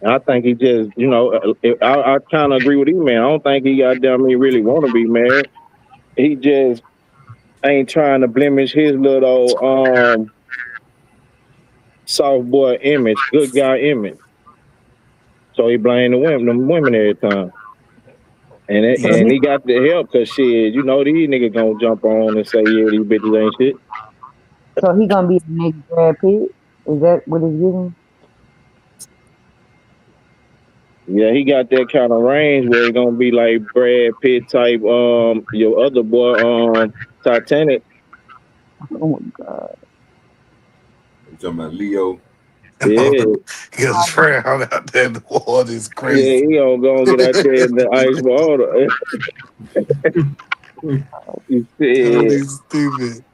And I think he just, I kind of agree with E-Man. I don't think he goddamn me really want to be married. He just ain't trying to blemish his little soft boy image, good guy image. So he blame them women every time. So And he, he got the help because shit, these niggas gonna jump on and say, yeah, these bitches ain't shit. so he gonna be the next Brad Pitt? Is that what it's giving? Yeah, he got that kind of range where he gonna be like Brad Pitt type, your other boy, Titanic. Oh my God. You talking about Leo? Yeah. Because frown out there, the water is Yeah, crazy. he gonna get out there in the ice water. You Totally see. stupid.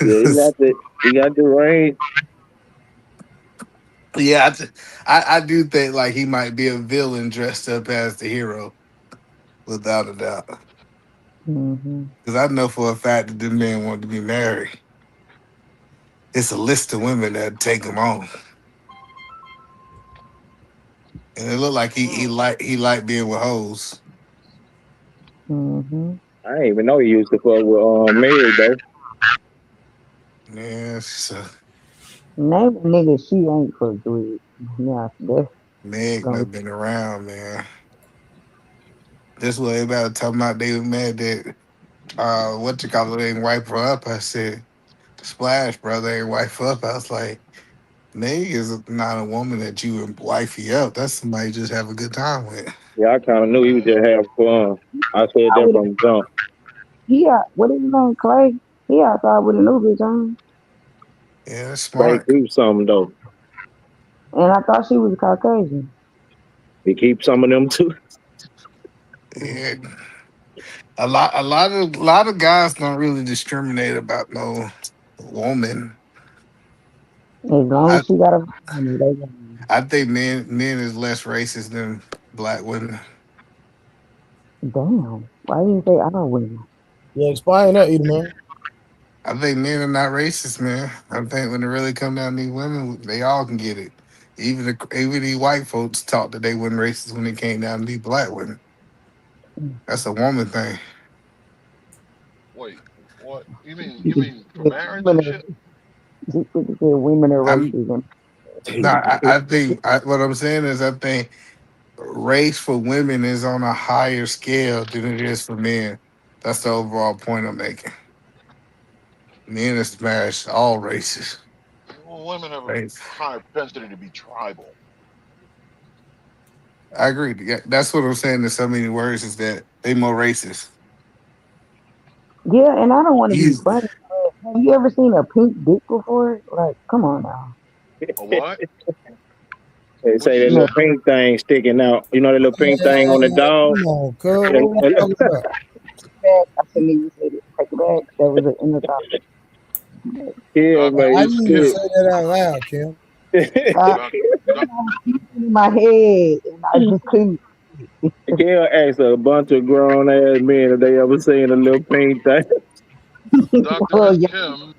Yeah, he got the range. Yeah, I do think like he might be a villain dressed up as the hero, without a doubt. Mm-hmm. Because I know for a fact that the men want to be married. It's a list of women that take him on, and it look like he like being with hoes. Mm-hmm. I didn't even know he used to fuck with Meg though. Yeah, so Name a nigga she ain't fucked with. Yeah, that's Meg gonna. done been around, man. This way about talking about they were mad that what you call it ain't wipe her up. I said, Splash, brother, ain't wipe her up. I was like, Meg is not a woman that you would wifey up. That's somebody you just have a good time with. Yeah, I kind of knew he was just having fun. I said I that would. from the jump. He out. What is his name? Clay. He outside with a new bitch on. Yeah, that's They smart. keep some though. And I thought she was Caucasian. He keep some of them too. Yeah. A lot of guys don't really discriminate about no woman. As long I as she got a family, they got I think men is less racist than black women. damn. Why you say I don't win? Yeah, explain that, either man. I think men are not racist, man. I think when it really come down to these women, they all can get it. Even these white folks thought that they weren't racist when it came down to these black women. That's a woman thing. wait. What? You She mean for marriage and shit? said women are I'm racism. no, what I'm saying is I think race for women is on a higher scale than it is for men. That's the overall point I'm making. Men is smash all races. Well, women have a Race. higher propensity to be tribal. I agree. Yeah, that's what I'm saying in so many words is that they more racist. Yeah, and I don't want to be Easy. funny, but have you ever seen a pink dick before? Like, come on now. A what? They What'd say she that Man, little say? pink thing sticking out. You know that little pink thing on the Man, dog? come on, cuz. What we talking about? I shouldn't even say it. Take it back. That was an inner thought. Yeah, Doc, Why man, you even Kim, say that out loud, Kim? I, Doc, Doc, in my head, and I just couldn't. Gail asked a bunch of grown ass men if they ever seen a little pink thing. Dr. Well, Miss yeah. Kim,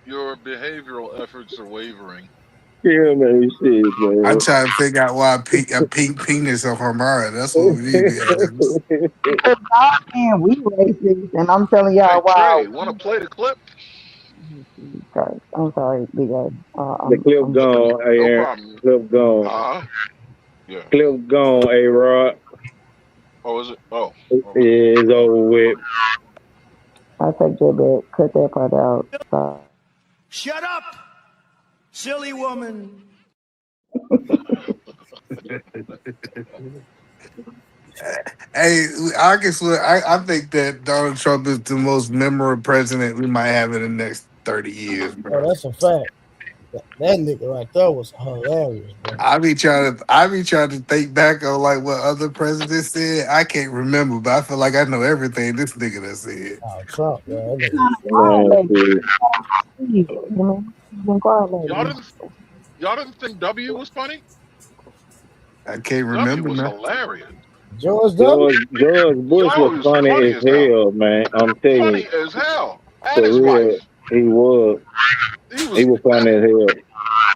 your behavioral efforts are wavering. Yeah, man, shit, I'm man. trying to figure out why a pink penis on her mind. That's what we need to be asking. Because y'all saying we racist, and I'm telling Hey, y'all why. Trey, want to play the clip? Sorry, I'm sorry, big ass. The clip I'm gone, hey, No Aaron. problem. Clip gone. Yeah. Clip gone, A-Rod. Oh, is it? Oh. It's over with. I take that back. Cut that part out. Sorry. Shut up, silly woman. Hey, I think that Donald Trump is the most memorable president we might have in the next 30 years, Oh, bro. that's a fact. That nigga right there was hilarious, bro. I be trying to think back on like what other presidents said. I can't remember, but I feel like I know everything this nigga done said. Oh, Trump, man. That Y'all didn't think W was funny? I can't W remember was now. hilarious. George George Bush Yo, was he was funny funny as as hell. hell, man. I'm telling Funny you. as hell. And For his real. wife. He was. He He was was funny as hell.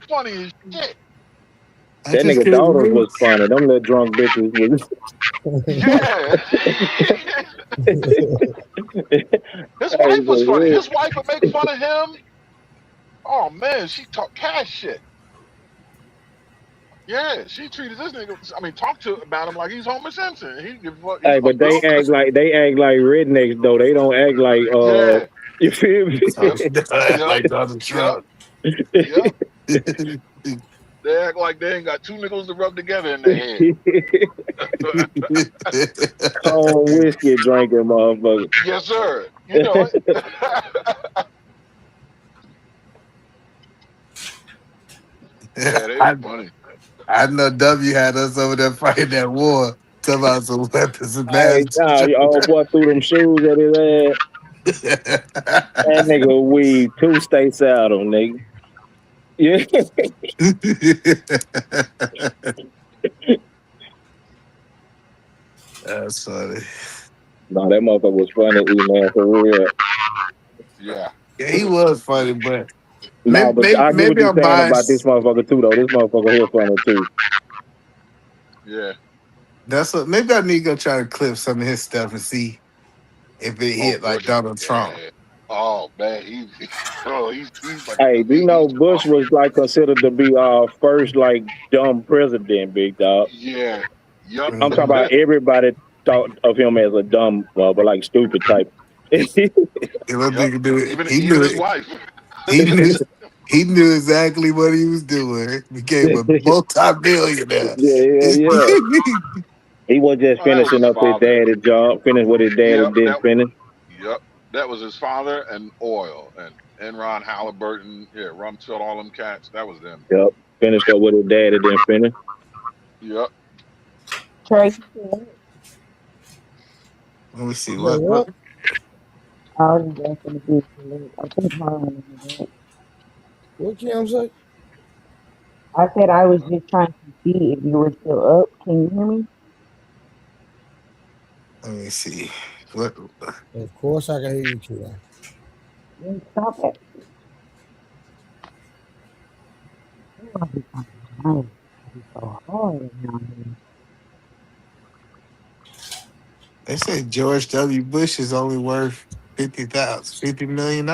funny as shit. I That just nigga can't daughters remember. was funny. Them little drunk bitches was. Yeah. His Hey, wife was for funny. real. His wife would make fun of him. Oh man, she talk cash shit. Yeah, she treated this nigga. I mean, talk to about him like he's Homer Simpson. He give a fuck. He's Hey, but they act like rednecks though. They don't act like yeah. you feel me? Like Donald Trump. Yep. They act like they ain't got two nickels to rub together in their head. Cold whiskey drinking motherfucker. Yes, sir. You know it. Yeah, they was funny. I know W had us over there fighting that war. Talking about some weapons of mass Hey, nah, your old boy threw them shoes at his ass. That nigga weaved 2 states out on nigga. Yeah. That's funny. No, that motherfucker was funny, man, for real. Yeah. Yeah, he was funny, but No, but I get what maybe you're I'm saying about this biased. motherfucker too, though. This motherfucker here funny too. Yeah. Maybe I need to go try to clip some of his stuff and see if it Oh, hit like Bush. Donald Trump. Yeah. Oh man, he's like Hey, do you know he's Bush was like considered to be our first like dumb president, big dog? yeah. Yup. I'm talking about everybody thought of him as a dumb, but like stupid type. That nigga knew it. He knew Even his it. wife. He knew. He knew exactly what he was doing. Became a multi-billionaire. Yeah. He was just Oh, that was finishing his up his father. daddy job, finish what his daddy Yep. didn't finish. Yep. That was his father and oil and Enron Halliburton. Yeah, Rumsfeld, all them cats. That was them. Yep, finished up what his daddy didn't finish. Yep. Trey. Let me see What? what. I was just gonna do I think mine was What Kim say? I said I was just trying to see if you were still up. Can you hear me? Let me see what. Of course I can hear you, Kim. Then stop it. Oh, this is so hard around here. They say George W. Bush is only worth $50 million.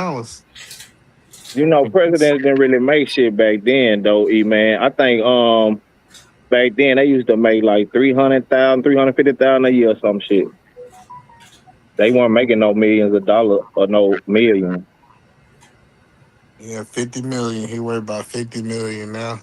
You know, presidents didn't really make shit back then, though, man. I think back then they used to make like 300,000, 350,000 a year or some shit. They weren't making no millions of dollars or no millions. Yeah, 50 million. He worth about 50 million now.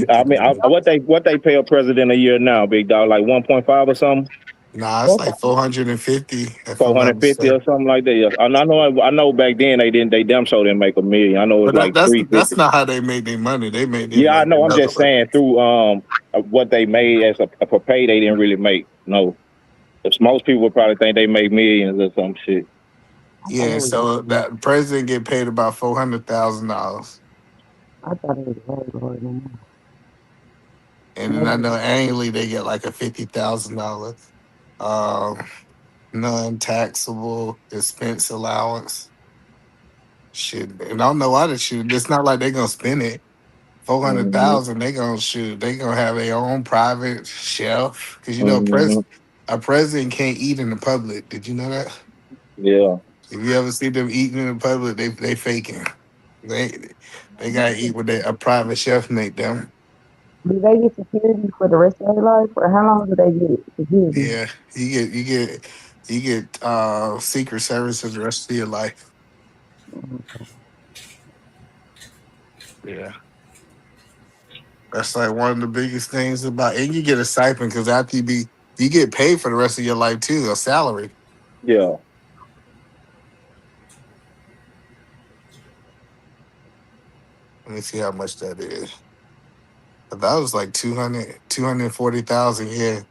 I mean, what they pay a president a year now, big dog, like 1.5 or something. Nah, it's like 450. If I'm not 450 or mistaken. something like that. Yeah. I know back then they damn sure didn't make a million. I know it's But like that's 350. not how they made their money. They made their Yeah, I money know. I'm another just way. saying through what they made as a pay, they didn't really make. No, because most people would probably think they make millions or some shit. Yeah, so that president get paid about $400,000. I thought it was way lower than that. And then I know annually they get like a $50,000 non-taxable expense allowance. Shit, and I don't know why they shoot. It's not like they're gonna spend it. Mm-hmm. 400,000, they gonna shoot. They gonna have their own private chef because Mm-hmm. a president can't eat in the public. Did you know that? Yeah. If you ever see them eating in the public, they faking. They gotta eat with a private chef make them. Do they get security for the rest of their life, or how long do they get security? Yeah, you get Secret Service for the rest of your life. Yeah. That's like one of the biggest things about, and you get a stipend because after you get paid for the rest of your life too, a salary. Yeah. Let me see how much that is. But that was like 240,000. Yeah.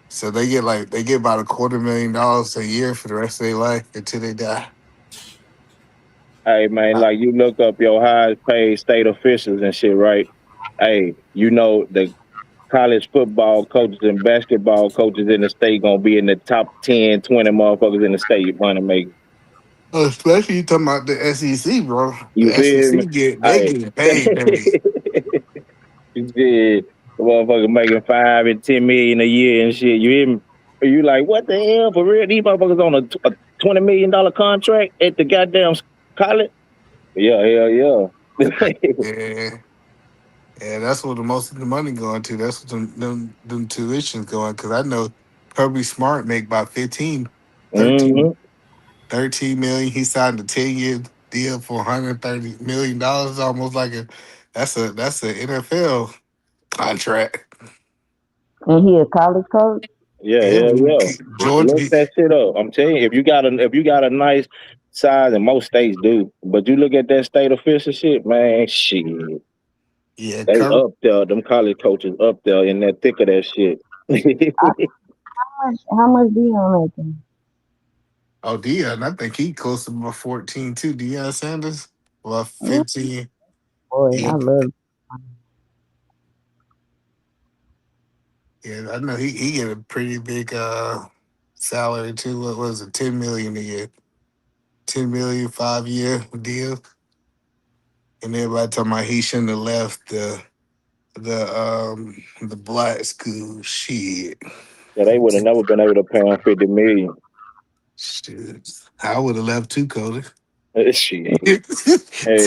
So they get about $250,000 a year for the rest of their life until they die. Hey man, like you look up your highest paid state officials and shit, right? Hey, the college football coaches and basketball coaches in the state gonna be in the top 10, 20 motherfuckers in the state money making. Especially you talking about the SEC, bro. You The feel me? SEC they Hey. get paid, baby. You did. The motherfucker making 5 and 10 million a year and shit. You hear me? You like, what the hell? For real? These motherfuckers on a $20 million contract at the goddamn college? Yeah, hell yeah. Yeah. Yeah, that's where the most of the money going to. That's what them tuitions going. Cause I know Kirby Smart make about 15, 13, Mm-hmm. 13 million. He signed a 10-year deal for $130 million. Almost like that's an NFL contract. And he a college coach? Yeah, Yeah, hell man. yeah. Look Georgia. that shit up. I'm telling you, if you got a nice size, and most states do, but you look at that state official shit, man, shit. Yeah, They up there, them college coaches up there in that thick of that shit. How much Deion making? Oh, Deion, I think he close to about 14 too. Deion Sanders, well, 15. Boy, Yeah, I love. yeah, I know he get a pretty big salary too. What was it, 10 million a year? 10 million, 5-year deal. And everybody talking about he shouldn't have left the black school. Shit. Yeah, they would have never been able to pay him $50 million. Shit. I would have left too, Cody. Shit. Hey,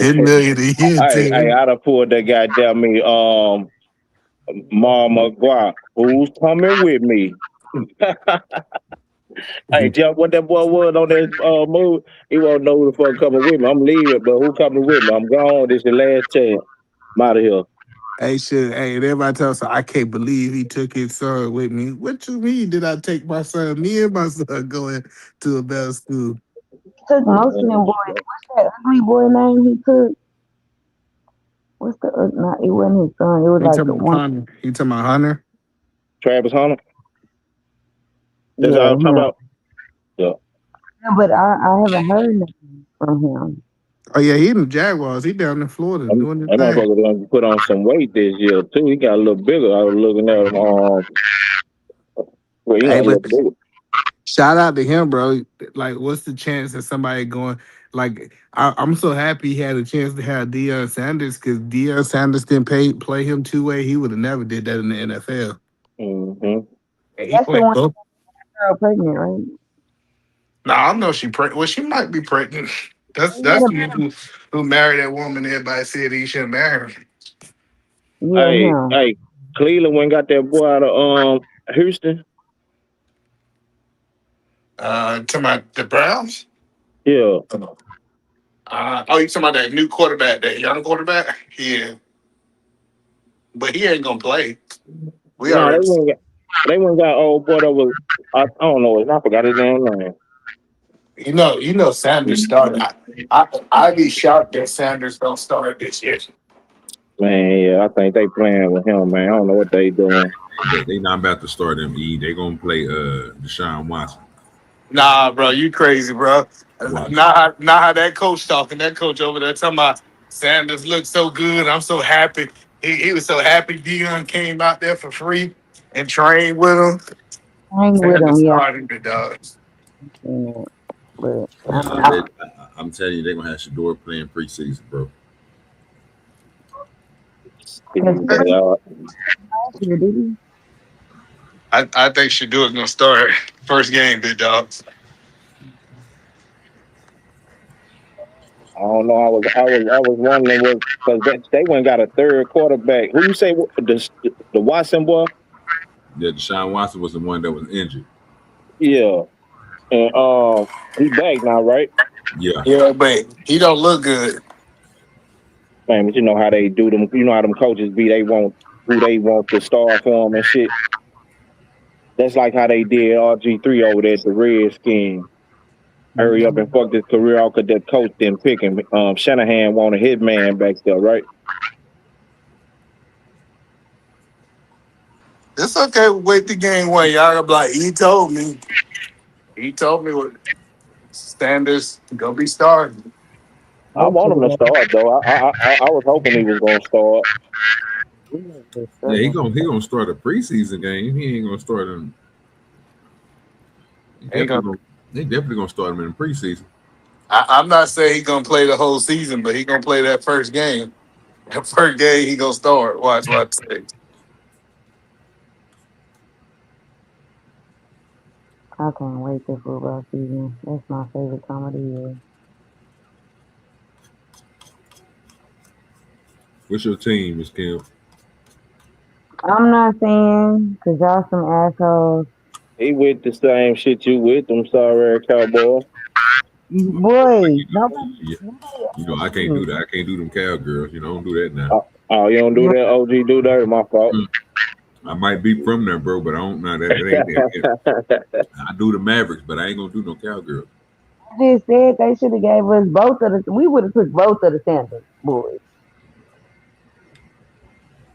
10 million a year, I'd have pulled that goddamn me, Mama Guap, who's coming with me? Hey, Jeff, what that boy was on that move, he won't know who the fuck coming with me. I'm leaving, but who coming with me? I'm gone. This is the last chance. I'm out of here. Hey, shit. Hey, and everybody tells us, I can't believe he took his son with me. What you mean? Did I take my son? Me and my son going to a better school. Took most of them boys. What's that ugly boy name he took? What's the no? It wasn't his son. It was He like talking the about one. Hunter. He talking about Hunter. Travis Hunter? That's Yeah, all I'm talking him. about? Yeah. Yeah, but I haven't heard nothing from him. Oh yeah, he in the Jaguars. He down in Florida doing his That thing. motherfucker done put on some weight this year, too. He got a little bigger. I was looking at him. Well, he got Hey, a but little bigger. shout out to him, bro. Like, what's the chance that somebody going? Like, I'm so happy he had a chance to have Deion Sanders because Deion Sanders didn't play him two-way. He would have never did that in the NFL. Mm-hmm. He That's the played one both. girl pregnant, right? No, I know she pregnant. Well, she might be pregnant. That's the one who married that woman. Everybody said he shouldn't marry her. Yeah, him. Hey, Cleveland went got that boy out of Houston. Talking about the Browns? Yeah. You talking about that new quarterback, that young quarterback? Yeah. But he ain't gonna play. We No, already they went got old boy that was I don't know. I forgot his damn name. you know Sanders started. I'd be shocked that Sanders don't start this year. Man, yeah, I think they playing with him, man. I don't know what they doing. They not about to start him. They gonna play Deshaun Watson. Nah, bro, you crazy, bro. Not how that coach talking. That coach over there talking about Sanders looks so good. I'm so happy. He was so happy Dion came out there for free and trained with him. Hang with him, yeah. Started the dogs. But I'm telling you, they're gonna have Shador playing preseason, bro. I think Shador's gonna start first game, big dogs. I don't know. I was wondering what because they went and got a third quarterback. Who you say the Watson boy? Yeah, Deshaun Watson was the one that was injured. Yeah, and he back now, right? Yeah, but he don't look good. Man, but you know how they do them. You know how them coaches be. They want who they want to start for them and shit. That's like how they did RG3 over there at the Redskins. Hurry up and fuck this career out because that coach didn't pick him. Shanahan wanted his man back there, right? It's okay. Wait the game one. Y'all gonna be like, he told me. He told me what Sanders gonna be starting. I want him to start though. I was hoping he was gonna start. Yeah, he gonna start a preseason game. He ain't gonna start him. They definitely gonna start him in the preseason. I'm not saying he's gonna play the whole season, but he gonna play that first game. That first game he gonna start. Watch what I say. I can't wait for football season. That's my favorite time of the year. What's your team, Miss Kim? I'm not saying because y'all some assholes. He with the same shit you with. I'm sorry, cowboy. Boy, You know, I can't do that. I can't do them cowgirls. You know, don't do that now. Oh, you don't do that, OG? Do that? My fault. I might be from there, bro, but I don't know that. Ain't that. I do the Mavericks, but I ain't gonna do no cowgirls. I just said they should have gave us both of the. We would have took both of the Sanders boys,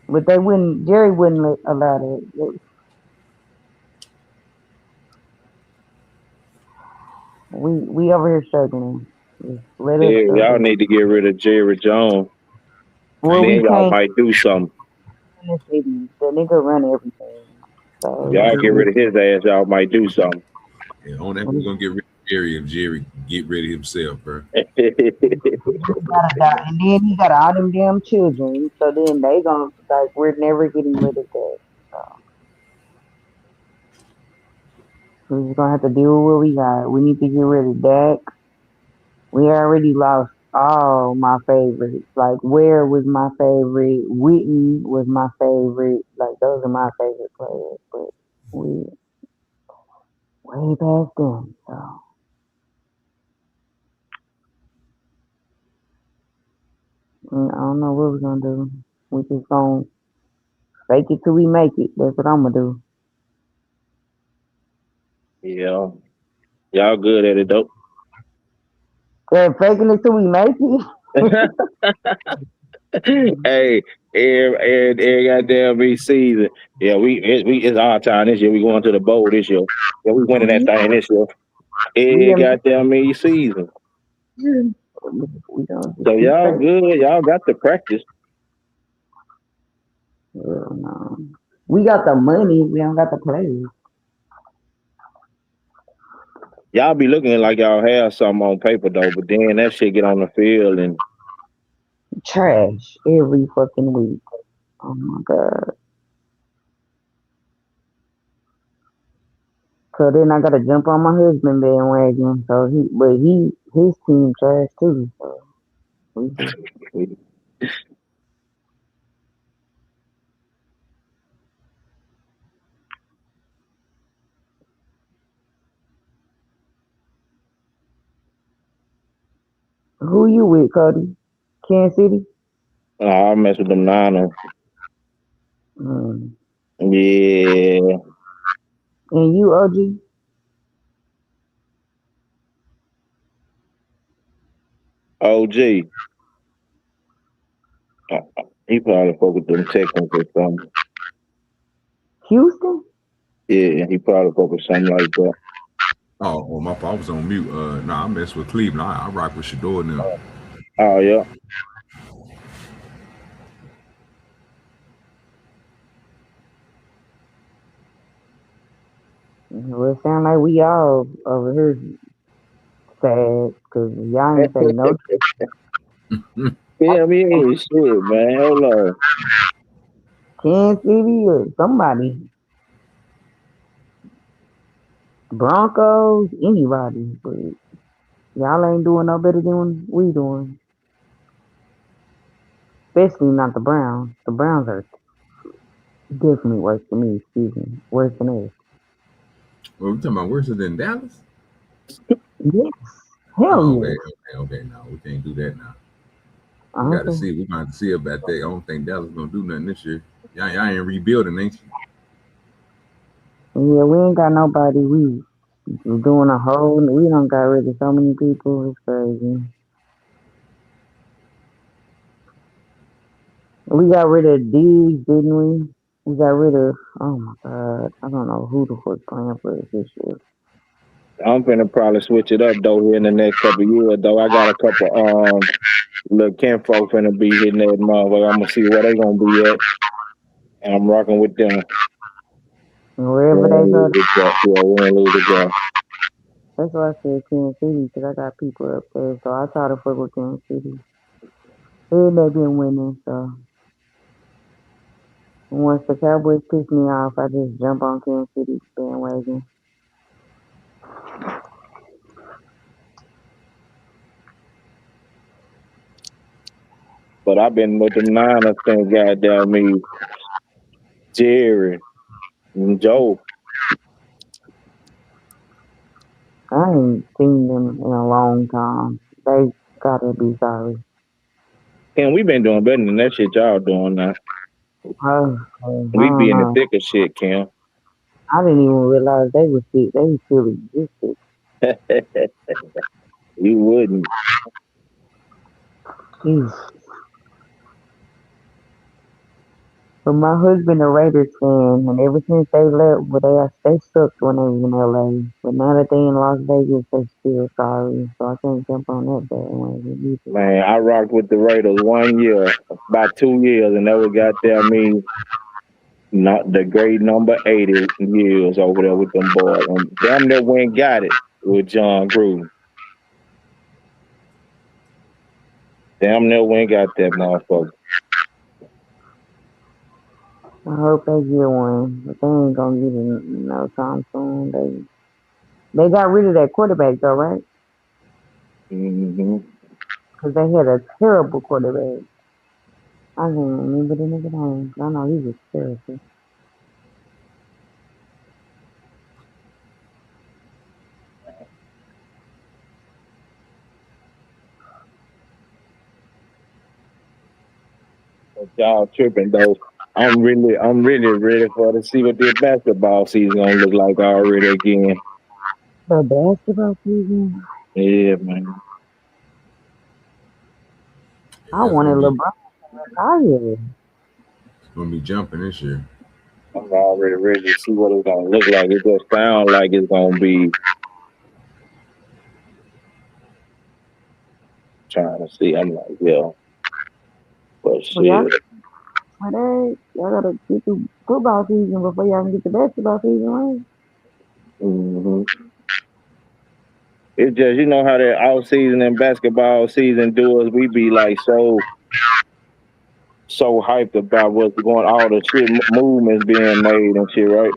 but they wouldn't. Jerry wouldn't allow that. We over here struggling. Y'all need to get rid of Jerry Jones. Well, and then y'all might do something. The nigga run everything. So Y'all get rid of his ass, y'all might do something. Yeah, on that we're gonna get rid of Jerry if Jerry get rid of himself, bro. And then he got all them damn children. So then they gonna like we're never getting rid of that. So we're just gonna have to deal with what we got. We need to get rid of Dak. We already lost all my favorites. Like Ware was my favorite. Witten was my favorite. Like those are my favorite players. But we way past them. So I don't know what we're gonna do. We just gonna fake it till we make it. That's what I'm gonna do. Yeah. Y'all good at it though. Yeah, faking it till we make it. Hey, every goddamn season. Yeah, it's our time this year. We going to the bowl this year. Yeah, we winning that thing this year. Every goddamn season. So y'all good. Y'all got the practice. No. We got the money. We don't got the players. Y'all be looking like y'all have something on paper though, but then that shit get on the field and trash every fucking week. Oh my god. So then I gotta jump on my husband bandwagon. So his team trash too. So who you with, Cody? Kansas City? I mess with them Niners. Yeah. And you, OG? OG. He probably fuck with them Texans or something. Houston? Yeah, he probably fuck with something like that. Oh, my fault. I was on mute. I mess with Cleveland. I rock with Shador now. Oh yeah. Well, it sound like we all over here sad because y'all ain't say no. Yeah, I mean, shit, man. Hold on. Kansas City or somebody, Broncos, anybody, but y'all ain't doing no better than we doing. Especially not the Browns. The Browns are definitely worse than me. Excuse me, worse than us. Well, we talking about worse than Dallas? Yes, hell Oh, yes. okay. No, we can't do that now. We got to Okay. see. We're going to see about that. I don't think Dallas gonna do nothing this year. Y'all ain't rebuilding, ain't you? Yeah, we ain't got nobody. We doing a whole. We don't got rid of so many people. It's crazy. We got rid of Diggs, didn't we? We got rid of. Oh my God, I don't know who the fuck playing for us this year. I'm finna probably switch it up though here in the next couple of years though. I got a couple little kinfolk finna be hitting that motherfucker. I'm gonna see where they gonna be at, and I'm rocking with them. And We wherever ain't they go, lose the draft. Yeah, we ain't lose the draft. that's why I said Kansas City because I got people up there. So I try to fuck with Kansas City. They been winning, so once the Cowboys piss me off, I just jump on Kansas City bandwagon. But I've been with them Niners since goddamn me, Jerry and Joe. I ain't seen them in a long time. They gotta be sorry. And we been doing better than that shit y'all doing now. I We don't be in the know. thick of shit, Kim. I didn't even realize they was sick. They still existed. You wouldn't. Jeez. But my husband a Raiders fan, and ever since they left, well, they sucked when they was in LA. But now that they in Las Vegas, they still sorry. So I can't jump on that bandwagon either. Man, I rocked with the Raiders 1 year, about 2 years, and that was goddamn me not the grade number 80 years over there with them boys. And damn near went and got it with John Gruden. Damn near went and got that motherfucker. I hope they get one, but they ain't gonna get it no time soon. They got rid of that quarterback though, right? Mm-hmm. Because they had a terrible quarterback. I can't remember the nigga name. I know he was terrible. But y'all tripping though. I'm really ready for to see what this basketball season gonna look like already again. The basketball season, Yeah, man. I Yeah, wanted LeBron to retire. it's gonna be jumping this year. I'm already ready to see what it's gonna look like. It just sounds like it's gonna be trying to see. I'm like, yeah, but Well, y'all, shit. y'all gotta get through football season before y'all can get the basketball season right. Mm-hmm. It's just you know how that off season and basketball season do us. We be like so hyped about what's going, all the shit movements being made and shit, right?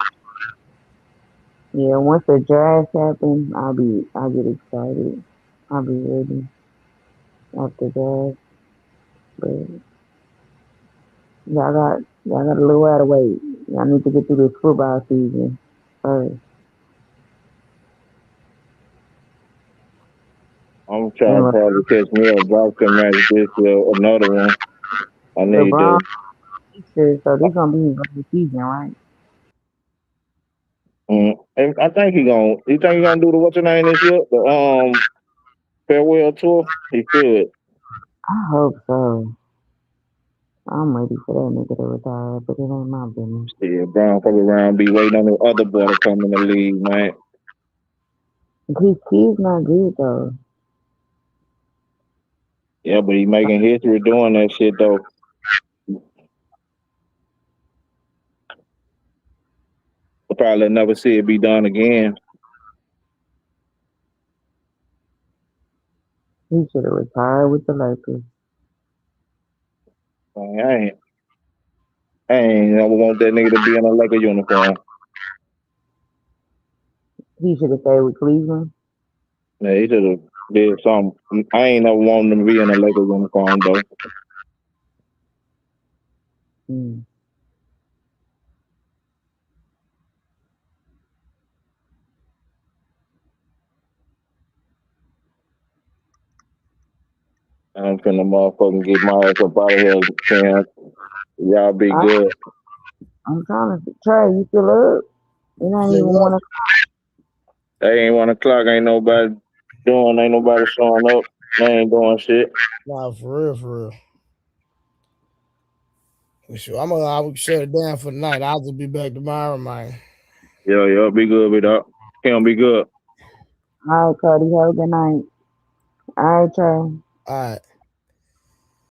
Yeah, once the draft happens, I'll get excited. I'll be ready after that. But y'all got a little while to wait. Y'all need to get through this football season first. I'm trying to And probably catch me a boxing match this year, another one. I need LeBron, to. so this gonna be his last season, right? And I think he gonna. You think he gonna do the what's your name this year? The farewell tour. He should. I hope so. I'm ready for that nigga to retire, but it ain't my business. Yeah, Brown fuck around, be waiting on the other boy to come in the league, man. His kid's not good though. Yeah, but he making history doing that shit though. I'll probably never see it be done again. He should have retired with the Lakers. Man, I ain't never want that nigga to be in a Laker uniform. He should have stayed with Cleveland. Yeah, he should have did something. I ain't never wanted him to be in a Laker uniform though. Mm. I'm finna motherfucking get my ass up out of here, Sam. Y'all be good. I'm trying to try. You still up? It ain't even 1 o'clock. They ain't 1 o'clock. Ain't nobody showing up. They ain't doing shit. Nah, for real, for real. For sure. I will shut it down for the night. I'll just be back tomorrow, man. Yeah, be good with that. Kim, be good. All right, Cody. Have a good night. All right, Trey. All right.